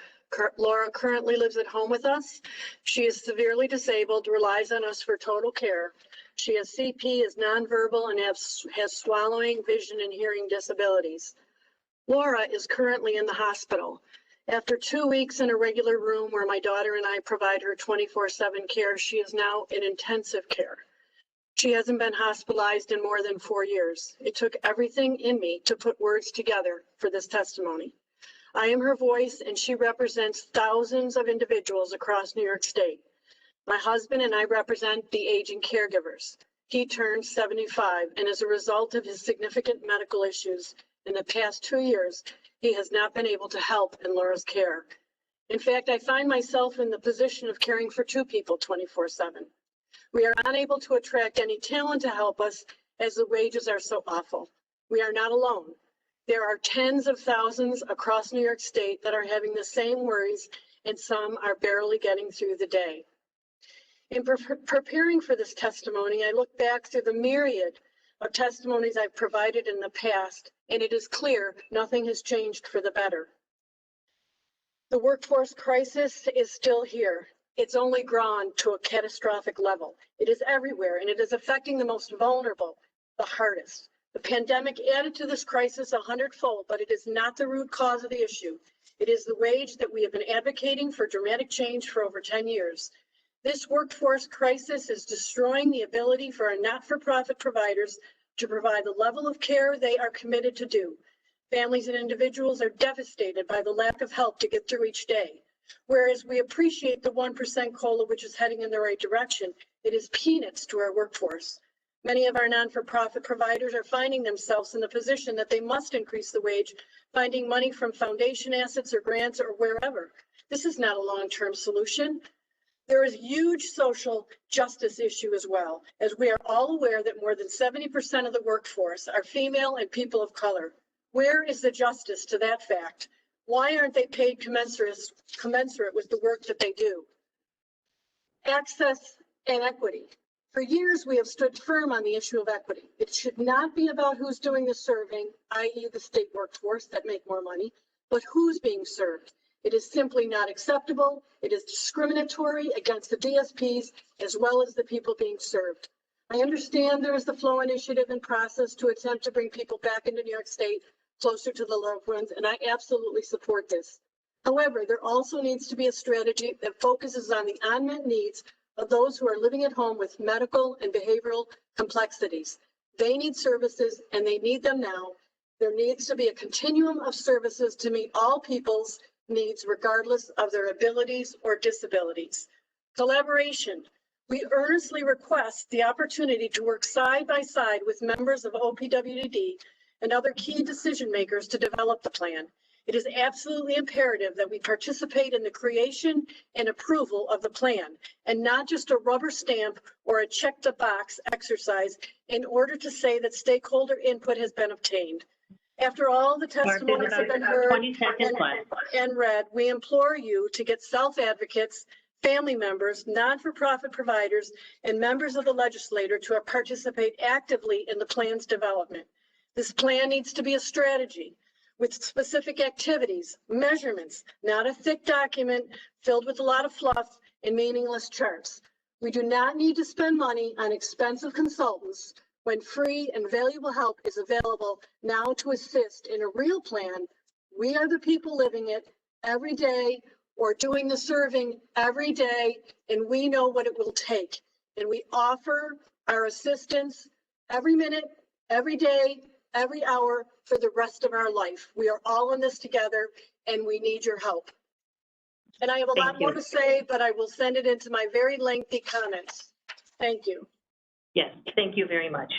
P: Laura currently lives at home with us. She is severely disabled, relies on us for total care. She has CP, is nonverbal, and has swallowing, vision, and hearing disabilities. Laura is currently in the hospital. After 2 weeks in a regular room where my daughter and I provide her 24/7 care, she is now in intensive care. She hasn't been hospitalized in more than 4 years. It took everything in me to put words together for this testimony. I am her voice, and she represents thousands of individuals across New York State. My husband and I represent the aging caregivers. He turned 75, and as a result of his significant medical issues in the past 2 years, he has not been able to help in Laura's care. In fact, I find myself in the position of caring for 2 people 24/7. We are unable to attract any talent to help us as the wages are so awful. We are not alone. There are tens of thousands across New York State that are having the same worries, and some are barely getting through the day. In preparing for this testimony, I look back through the myriad of testimonies I've provided in the past, and it is clear nothing has changed for the better. The workforce crisis is still here. It's only grown to a catastrophic level. It is everywhere, and it is affecting the most vulnerable the hardest. The pandemic added to this crisis 100-fold, but it is not the root cause of the issue. It is the wage that we have been advocating for dramatic change for over 10 years. This workforce crisis is destroying the ability for our not-for-profit providers to provide the level of care they are committed to do. Families and individuals are devastated by the lack of help to get through each day. Whereas we appreciate the 1% COLA, which is heading in the right direction, it is peanuts to our workforce. Many of our non-for-profit providers are finding themselves in the position that they must increase the wage, finding money from foundation assets or grants or wherever. This is not a long-term solution. There is a huge social justice issue as well, as we are all aware that more than 70% of the workforce are female and people of color. Where is the justice to that fact? Why aren't they paid commensurate with the work that they do? Access and equity. For years, we have stood firm on the issue of equity. It should not be about who's doing the serving, i.e. the state workforce that make more money, but who's being served. It is simply not acceptable. It is discriminatory against the DSPs as well as the people being served. I understand there is the flow initiative and process to attempt to bring people back into New York State closer to the loved ones, and I absolutely support this. However, there also needs to be a strategy that focuses on the unmet needs of those who are living at home with medical and behavioral complexities. They need services and they need them now. There needs to be a continuum of services to meet all people's needs regardless of their abilities or disabilities. Collaboration. We earnestly request the opportunity to work side by side with members of OPWDD and other key decision makers to develop the plan. It is absolutely imperative that we participate in the creation and approval of the plan, and not just a rubber stamp or a check the box exercise in order to say that stakeholder input has been obtained. After all the testimonies have been heard and read, we implore you to get self-advocates, family members, non-for-profit providers, and members of the legislature to participate actively in the plan's development. This plan needs to be a strategy with specific activities, measurements, not a thick document filled with a lot of fluff and meaningless charts. We do not need to spend money on expensive consultants when free and valuable help is available now to assist in a real plan. We are the people living it every day or doing the serving every day, and we know what it will take. And we offer our assistance every minute, every day, every hour for the rest of our life. We are all in this together and we need your help. And I have a lot more to say, but I will send it into my very lengthy comments. Thank you.
A: Yes, thank you very much.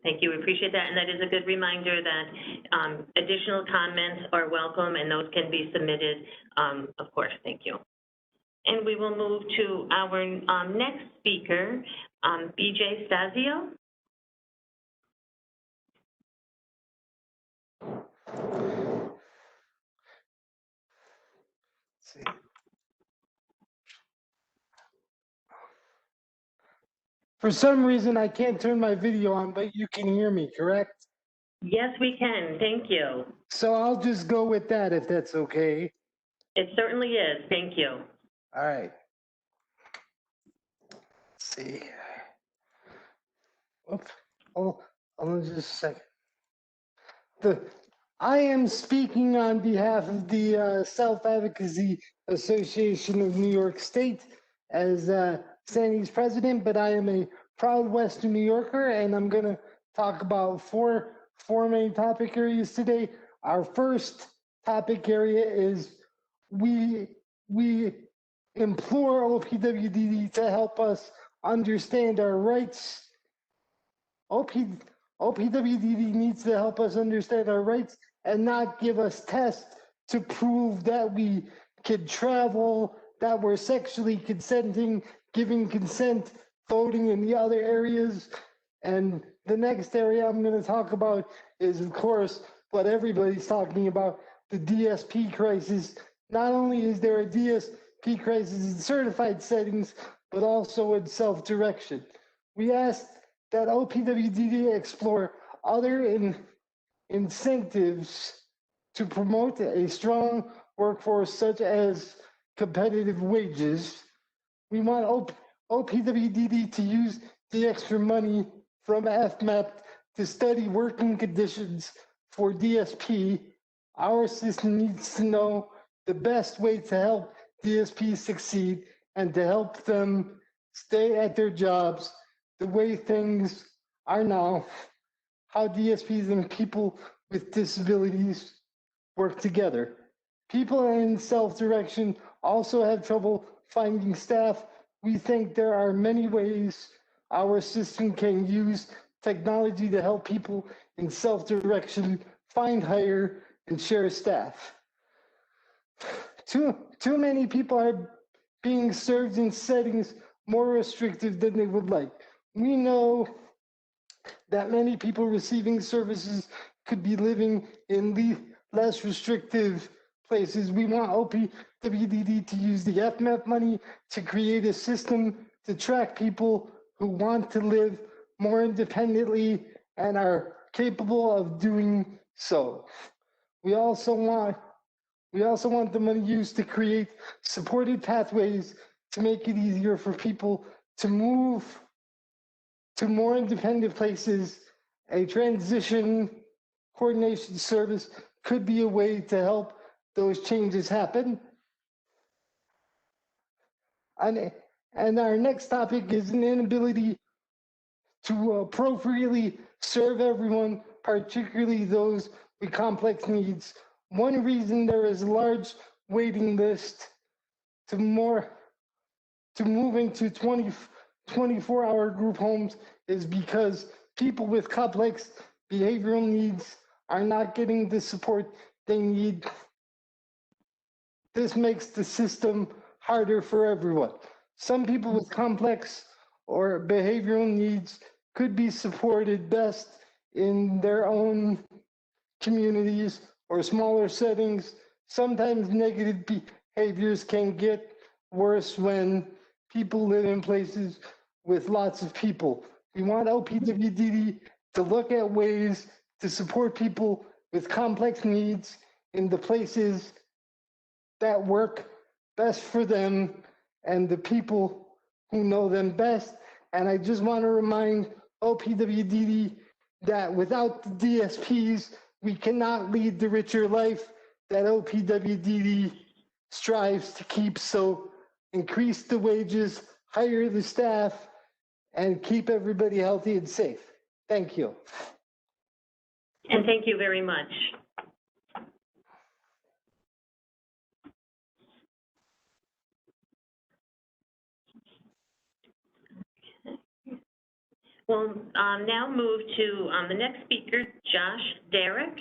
A: Thank you, we appreciate that. And that is a good reminder that additional comments are welcome and those can be submitted, of course. Thank you. And we will move to our next speaker, BJ Stazio.
Q: For some reason, I can't turn my video on, but you can hear me, correct?
A: Yes, we can. Thank you.
Q: So I'll just go with that if that's okay.
A: It certainly is. Thank you.
Q: All right. Let's see. Oops. Hold on just a second. I am speaking on behalf of the Self-Advocacy Association of New York State as Sandy's president, but I am a proud Western New Yorker, and I'm going to talk about four main topic areas today. Our first topic area is we implore OPWDD to help us understand our rights. OPWDD needs to help us understand our rights and not give us tests to prove that we could travel, that we're sexually consenting, giving consent, voting in the other areas. And the next area I'm going to talk about is, of course, what everybody's talking about, the DSP crisis. Not only is there a DSP crisis in certified settings, but also in self-direction. We asked that OPWDD explore other incentives to promote a strong workforce, such as competitive wages. We want OPWDD to use the extra money from FMAP to study working conditions for DSP. Our system needs to know the best way to help DSPs succeed and to help them stay at their jobs the way things are now, how DSPs and people with disabilities work together. People in self-direction also have trouble finding staff. We think there are many ways our system can use technology to help people in self-direction find, hire, and share staff. Too many people are being served in settings more restrictive than they would like. We know that many people receiving services could be living in less restrictive places. We want OPWDD to use the FMAP money to create a system to track people who want to live more independently and are capable of doing so. We also want We also want the money used to create supported pathways to make it easier for people to move to more independent places. A transition coordination service could be a way to help those changes happen. And our next topic is an inability to appropriately serve everyone, particularly those with complex needs. One reason there is a large waiting list to move into 24-hour group homes is because people with complex behavioral needs are not getting the support they need. This makes the system harder for everyone. Some people with complex or behavioral needs could be supported best in their own communities or smaller settings. Sometimes negative behaviors can get worse when people live in places with lots of people. We want OPWDD to look at ways to support people with complex needs in the places that work best for them and the people who know them best. And I just want to remind OPWDD that without the DSPs, we cannot lead the richer life that OPWDD strives to keep. So increase the wages, hire the staff, and keep everybody healthy and safe. Thank you.
A: And thank you very much. We'll now move to the next speaker, Josh Derrick.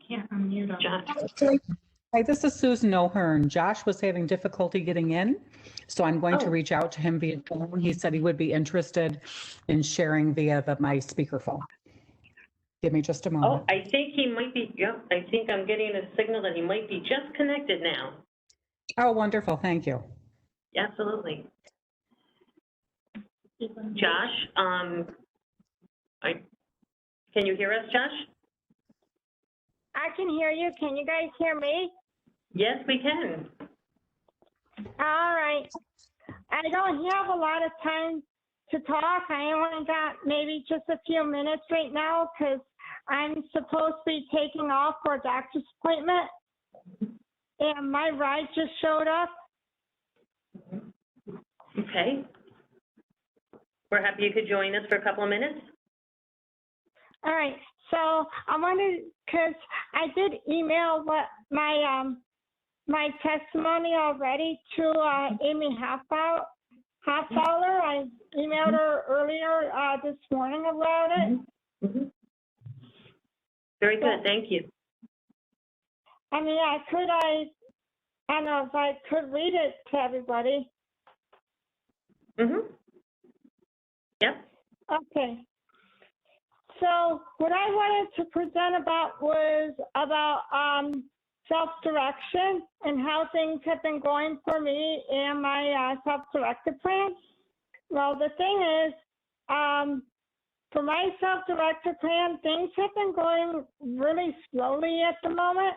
C: Can't unmute Josh. Hi, this is Susan O'Hearn. Josh was having difficulty getting in, so I'm going to reach out to him via phone. He said he would be interested in sharing via my speakerphone. Give me just a moment.
A: Oh, I think he might be, yep, I think I'm getting a signal that he might be just connected now.
C: Oh, wonderful, thank you.
A: Absolutely. Josh, can you hear us, Josh?
R: I can hear you. Can you guys hear me?
A: Yes, we can.
R: All right. I don't have a lot of time to talk. I only got maybe just a few minutes right now because I'm supposed to be taking off for a doctor's appointment. And my ride just showed up.
A: Okay. We're happy you could join us for a couple of minutes.
R: All right. So I wanted, because I did email what my my testimony already to Amy Hoffbauer. I emailed her earlier this morning about it.
A: Very good. Thank you.
R: I mean, I don't know if I could read it to everybody.
A: Yep.
R: Okay. So what I wanted to present about was about self-direction and how things have been going for me and my self-directed plan. Well, the thing is, for my self-directed plan, things have been going really slowly at the moment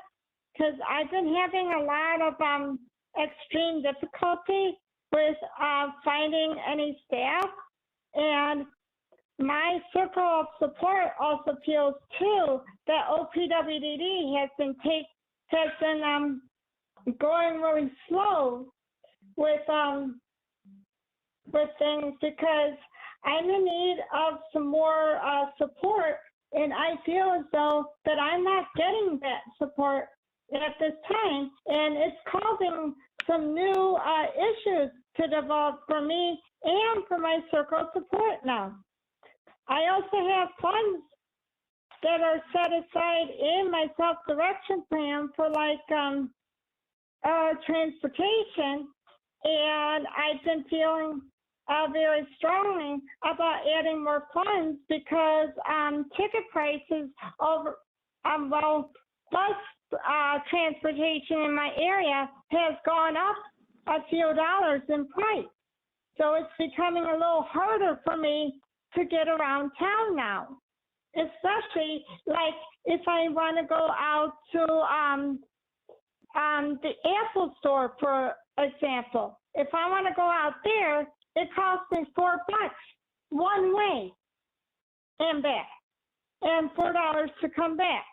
R: because I've been having a lot of extreme difficulty with finding any staff, and my circle of support also feels too that OPWDD has been going really slow with things because I'm in need of some more support, and I feel as though that I'm not getting that support at this time, and it's causing some new issues to develop for me and for my circle of support now. I also have funds that are set aside in my self-direction plan for like transportation, and I've been feeling very strongly about adding more funds because ticket prices over, bus transportation in my area has gone up a few dollars in price. So it's becoming a little harder for me to get around town now. especially like if I want to go out to the Apple store, for example. If I want to go out there, it costs me $4 one way and back, and $4 to come back.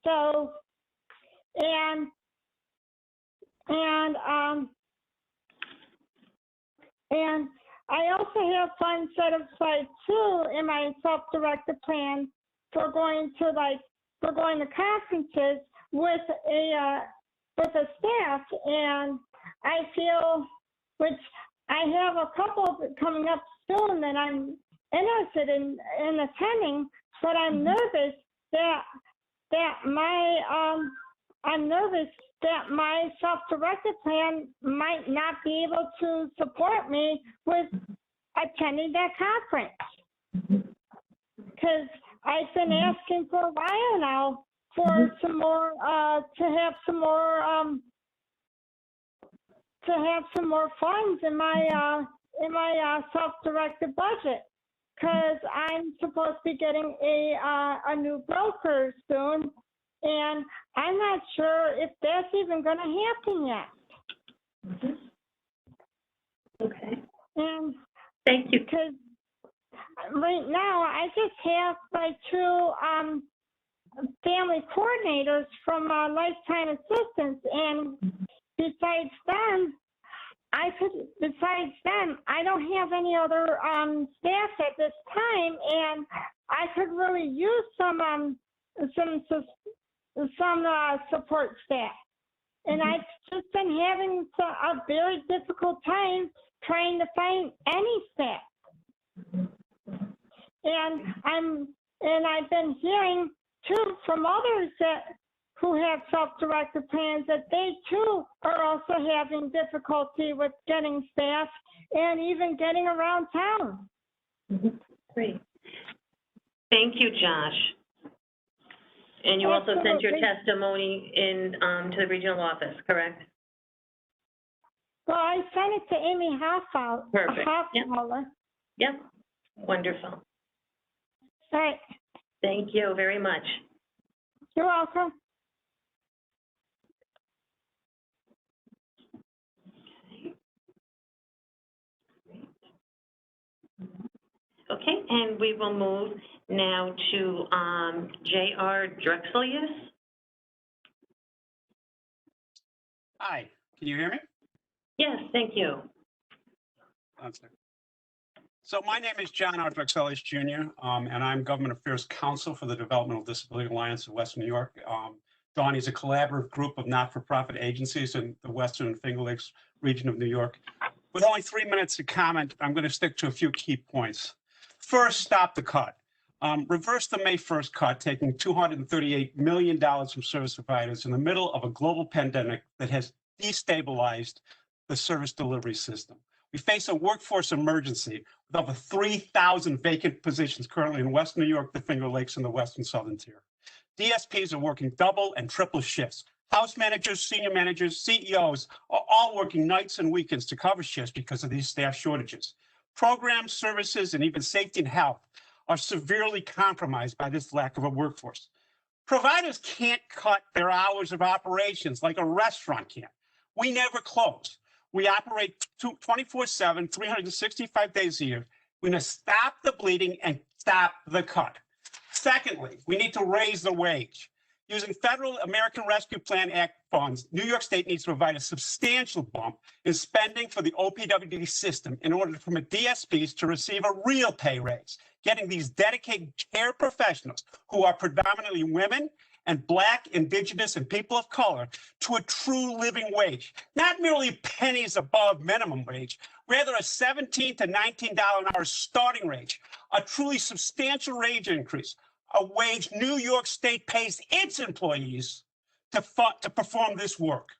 R: So, and I also have funds set aside too in my self-directed plan for going to conferences with a staff, and I feel, which I have a couple coming up soon that I'm interested in attending, but I'm nervous that my self-directed plan might not be able to support me with attending that conference. Because I've been asking for a while now for some more, to have some more funds in my self-directed budget. Because I'm supposed to be getting a new broker soon, and I'm not sure if that's even going to happen yet.
A: Okay.
R: And
A: thank you.
R: Because right now I just have my two family coordinators from Lifetime Assistance, and besides them, I don't have any other staff at this time, and I could really use some support staff. And I've just been having a very difficult time trying to find any staff. And I've been hearing too from others who have self-directed plans that they too are also having difficulty with getting staff and even getting around town.
A: Great. Thank you, Josh. And you also sent your testimony in to the regional office, correct?
R: Well, I sent it to Amy Hoffauer.
A: Perfect. Yep. Wonderful.
R: All right.
A: Thank you very much.
R: You're welcome.
A: Okay, and we will move now to J.R. Drexelius.
S: Hi, can you hear me?
A: Yes, thank you.
S: So my name is John R. Drexelius Jr., and I'm Government Affairs Counsel for the Developmental Disability Alliance of Western New York. DAWNY is a collaborative group of not-for-profit agencies in the Western and Finger Lakes region of New York. With only 3 minutes to comment, I'm going to stick to a few key points. First, stop the cut. Reverse the May 1st cut, taking $238 million from service providers in the middle of a global pandemic that has destabilized the service delivery system. We face a workforce emergency with over 3,000 vacant positions currently in Western New York, the Finger Lakes, and the Western Southern Tier. DSPs are working double and triple shifts. House managers, senior managers, CEOs are all working nights and weekends to cover shifts because of these staff shortages. Programs, services, and even safety and health are severely compromised by this lack of a workforce. Providers can't cut their hours of operations like a restaurant can. We never close. We operate 24/7, 365 days a year. We must stop the bleeding and stop the cut. Secondly, we need to raise the wage. Using federal American Rescue Plan Act funds, New York State needs to provide a substantial bump in spending for the OPWDD system in order to permit DSPs to receive a real pay raise, getting these dedicated care professionals, who are predominantly women and Black, Indigenous, and people of color, to a true living wage, not merely pennies above minimum wage, rather a $17 to $19 an hour starting wage, a truly substantial wage increase, a wage New York State pays its employees to perform this work.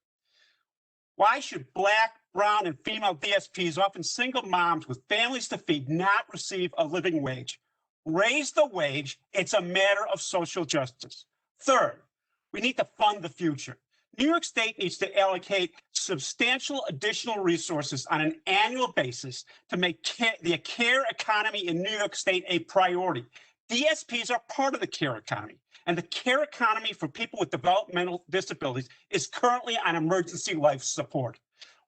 S: Why should Black, brown, and female DSPs, often single moms with families to feed, not receive a living wage? Raise the wage. It's a matter of social justice. Third, we need to fund the future. New York State needs to allocate substantial additional resources on an annual basis to make the care economy in New York State a priority. DSPs are part of the care economy, and the care economy for people with developmental disabilities is currently on emergency life support.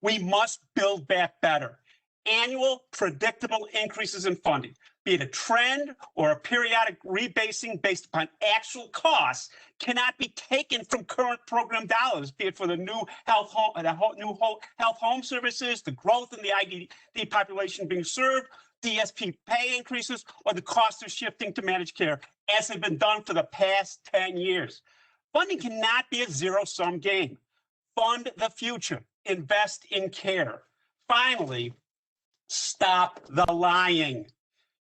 S: We must build back better. Annual, predictable increases in funding, be it a trend or a periodic rebasing based upon actual costs, cannot be taken from current program dollars, be it for the new health home services, the growth in the IDD population being served, DSP pay increases, or the cost of shifting to managed care, as have been done for the past 10 years. Funding cannot be a zero-sum game. Fund the future. Invest in care. Finally, stop the lying.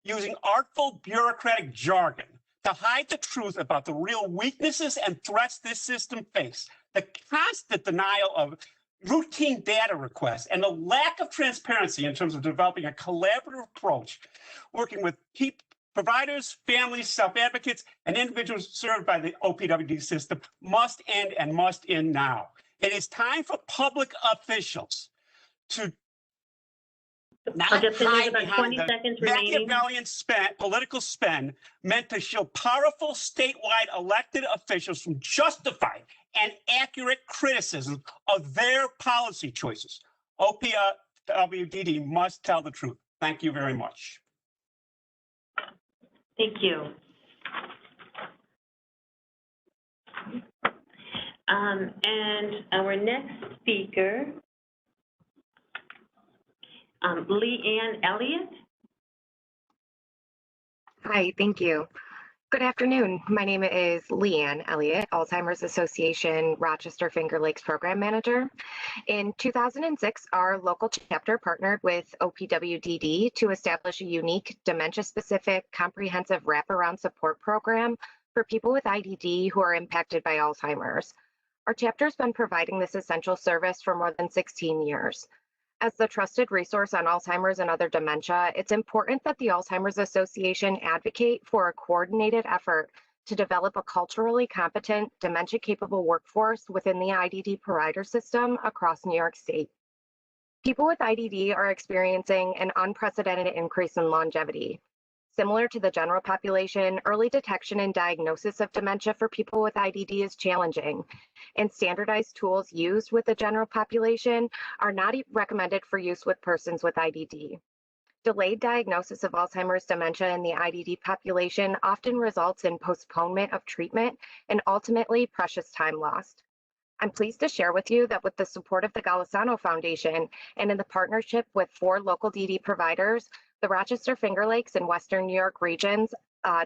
S: Using artful bureaucratic jargon to hide the truth about the real weaknesses and threats this system faces, the constant denial of routine data requests, and the lack of transparency in terms of developing a collaborative approach, working with providers, families, self-advocates, and individuals served by the OPWDD system must end and must end now. It is time for public officials to not hide behind the Machiavellian political spend meant to shield powerful statewide elected officials from justified and accurate criticism of their policy choices. OPWDD must tell the truth. Thank you very much.
A: Thank you. And our next speaker, Leanne Elliott.
T: Hi, thank you. Good afternoon. My name is Leanne Elliott, Alzheimer's Association Rochester Finger Lakes Program Manager. In 2006, our local chapter partnered with OPWDD to establish a unique dementia-specific comprehensive wraparound support program for people with IDD who are impacted by Alzheimer's. Our chapter has been providing this essential service for more than 16 years. As the trusted resource on Alzheimer's and other dementia, it's important that the Alzheimer's Association advocate for a coordinated effort to develop a culturally competent, dementia-capable workforce within the IDD provider system across New York State. People with IDD are experiencing an unprecedented increase in longevity. Similar to the general population, early detection and diagnosis of dementia for people with IDD is challenging, and standardized tools used with the general population are not recommended for use with persons with IDD. Delayed diagnosis of Alzheimer's dementia in the IDD population often results in postponement of treatment and ultimately precious time lost. I'm pleased to share with you that with the support of the Golisano Foundation and in the partnership with 4 local DD providers, the Rochester, Finger Lakes, and Western New York regions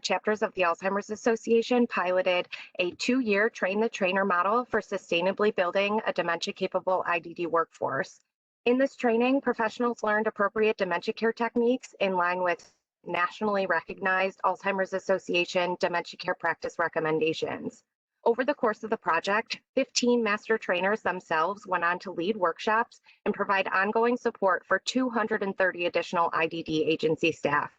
T: chapters of the Alzheimer's Association piloted a 2-year train-the-trainer model for sustainably building a dementia-capable IDD workforce. In this training, professionals learned appropriate dementia care techniques in line with nationally recognized Alzheimer's Association dementia care practice recommendations. Over the course of the project, 15 master trainers themselves went on to lead workshops and provide ongoing support for 230 additional IDD agency staff.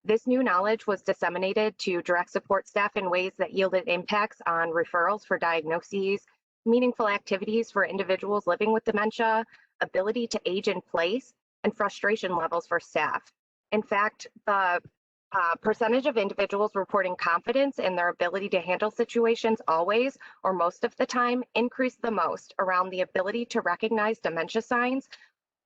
T: This new knowledge was disseminated to direct support staff in ways that yielded impacts on referrals for diagnoses, meaningful activities for individuals living with dementia, ability to age in place, and frustration levels for staff. In fact, the percentage of individuals reporting confidence in their ability to handle situations always or most of the time increased the most around the ability to recognize dementia signs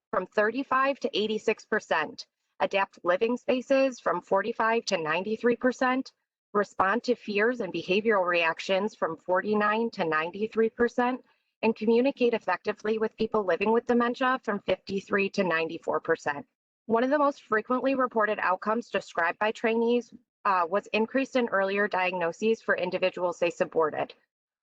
T: from 35 to 86%, adapt living spaces from 45 to 93%, respond to fears and behavioral reactions from 49 to 93%, and communicate effectively with people living with dementia from 53 to 94%. One of the most frequently reported outcomes described by trainees was increased in earlier diagnoses for individuals they supported.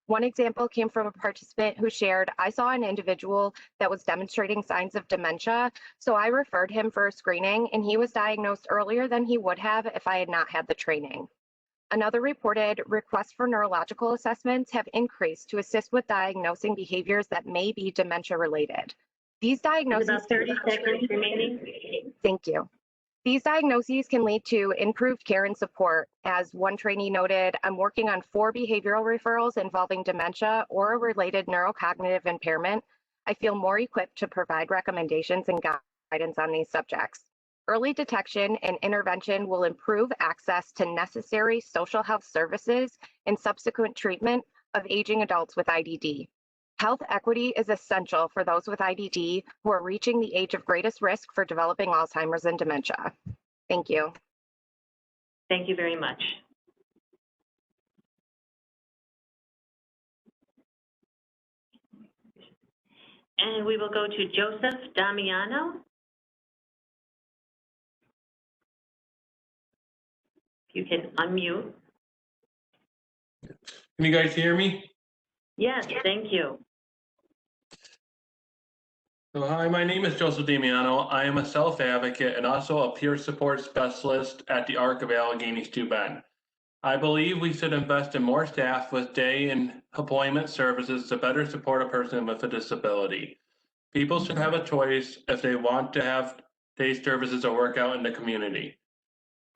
T: One example came from a participant who shared, "I saw an individual that was demonstrating signs of dementia, so I referred him for a screening, and he was diagnosed earlier than he would have if I had not had the training." Another reported requests for neurological assessments have increased to assist with diagnosing behaviors that may be dementia related. These diagnoses—
A: about 30 seconds remaining.
T: Thank you. These diagnoses can lead to improved care and support. As one trainee noted, "I'm working on 4 behavioral referrals involving dementia or a related neurocognitive impairment. I feel more equipped to provide recommendations and guidance on these subjects." Early detection and intervention will improve access to necessary social health services and subsequent treatment of aging adults with IDD. Health equity is essential for those with IDD who are reaching the age of greatest risk for developing Alzheimer's and dementia. Thank you.
A: Thank you very much. And we will go to Joseph Damiano. You can unmute.
U: Can you guys hear me?
A: Yes, thank you.
U: So, hi, my name is Joseph Damiano. I am a self-advocate and also a peer support specialist at the ARC of Allegheny Stu Bend. I believe we should invest in more staff with day and employment services to better support a person with a disability. People should have a choice if they want to have day services or work out in the community.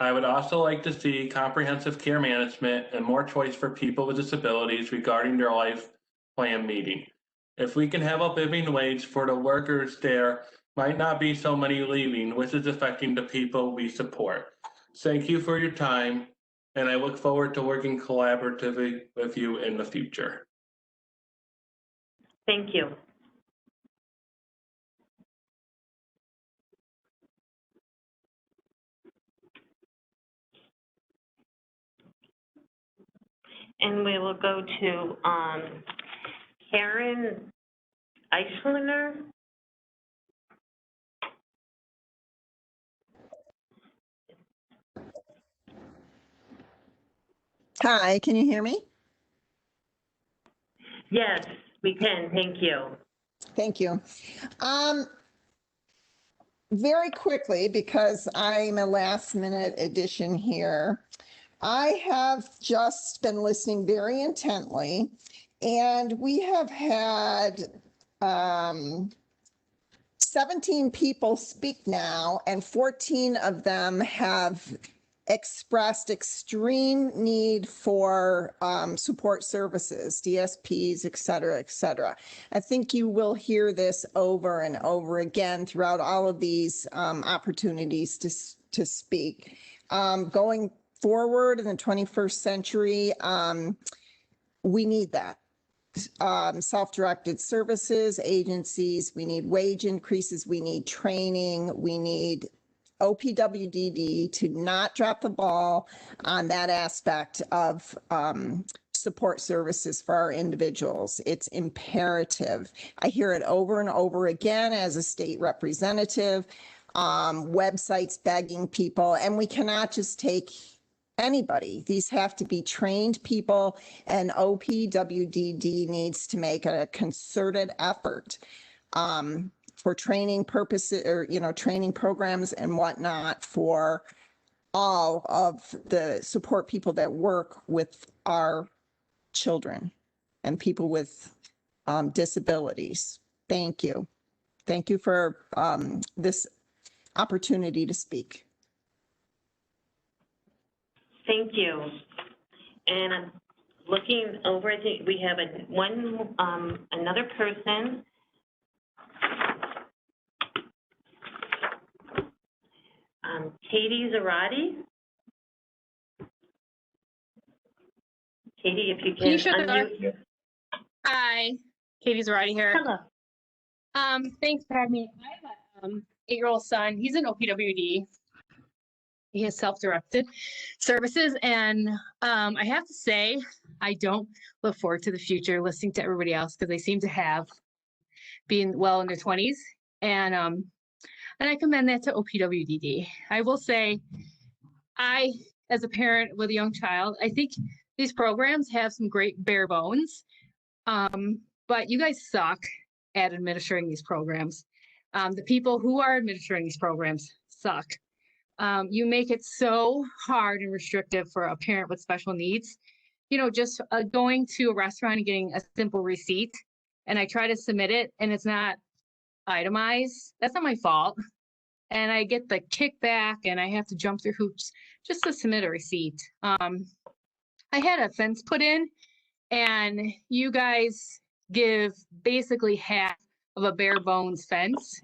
U: I would also like to see comprehensive care management and more choice for people with disabilities regarding their life plan meeting. If we can have a living wage for the workers, there might not be so many leaving, which is affecting the people we support. Thank you for your time, and I look forward to working collaboratively with you in the future.
A: Thank you. And we will go to Karen Eichler.
V: Hi, can you hear me?
A: Yes, we can. Thank you.
V: Thank you. Very quickly, because I'm a last minute addition here, I have just been listening very intently, and we have had 17 people speak now, and 14 of them have expressed extreme need for support services, DSPs, et cetera, et cetera. I think you will hear this over and over again throughout all of these opportunities to speak. Going forward in the 21st century, we need that. Self-directed services, agencies, we need wage increases, we need training, we need OPWDD to not drop the ball on that aspect of support services for our individuals. It's imperative. I hear it over and over again as a state representative, websites begging people, and we cannot just take anybody. These have to be trained people, and OPWDD needs to make a concerted effort for training purposes, or, training programs and whatnot for all of the support people that work with our children and people with disabilities. Thank you. Thank you for this opportunity to speak.
A: Thank you. And I'm looking over, I think we have another person. Katie Zarati. Katie, if you can unmute.
W: Hi, Katie Zarati here.
A: Hello.
W: Thanks for having me. I have a 8-year-old son. He's in OPWDD. He has self-directed services, and I have to say, I don't look forward to the future listening to everybody else, because they seem to have been well in their 20s, and I commend that to OPWDD. I will say, as a parent with a young child, I think these programs have some great bare bones, but you guys suck at administering these programs. The people who are administering these programs suck. You make it so hard and restrictive for a parent with special needs. Just going to a restaurant and getting a simple receipt, and I try to submit it and it's not itemized. That's not my fault. And I get the kickback and I have to jump through hoops just to submit a receipt. I had a fence put in, and you guys give basically half of a bare bones fence.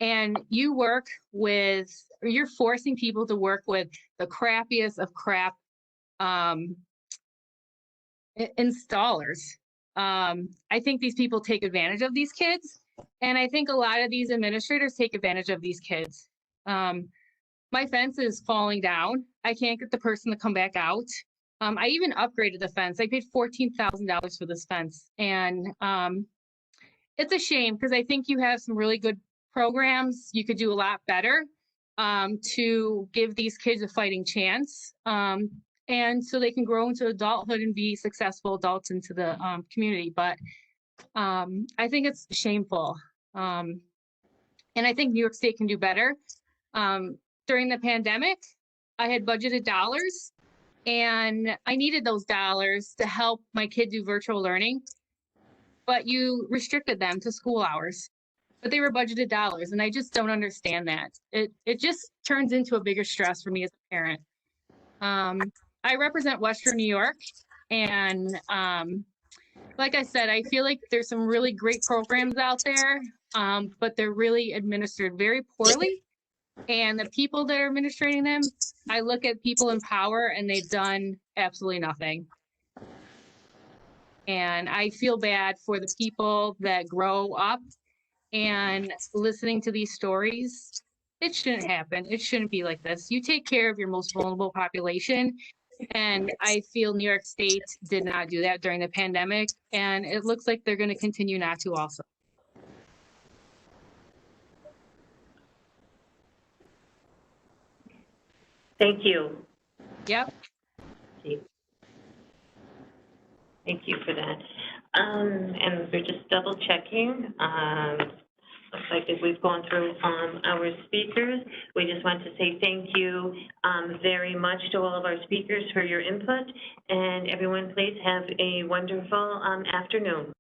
W: and you work with, or you're forcing people to work with the crappiest of crap installers. I think these people take advantage of these kids, and I think a lot of these administrators take advantage of these kids. My fence is falling down. I can't get the person to come back out. I even upgraded the fence. I paid $14,000 for this fence, and it's a shame because I think you have some really good programs. You could do a lot better to give these kids a fighting chance, and so they can grow into adulthood and be successful adults into the community. But I think it's shameful, and I think New York State can do better. During the pandemic, I had budgeted dollars, and I needed those dollars to help my kid do virtual learning, but you restricted them to school hours. But they were budgeted dollars, and I just don't understand that. It just turns into a bigger stress for me as a parent. I represent Western New York, and like I said, I feel like there's some really great programs out there, but they're really administered very poorly. And the people that are administrating them, I look at people in power and they've done absolutely nothing. And I feel bad for the people that grow up and listening to these stories. It shouldn't happen. It shouldn't be like this. You take care of your most vulnerable population. And I feel New York State did not do that during the pandemic. And it looks like they're going to continue not to also.
A: Thank you.
W: Yep.
A: Thank you for that. And we're just double checking. Looks like that we've gone through our speakers. We just want to say thank you very much to all of our speakers for your input. And everyone, please have a wonderful afternoon.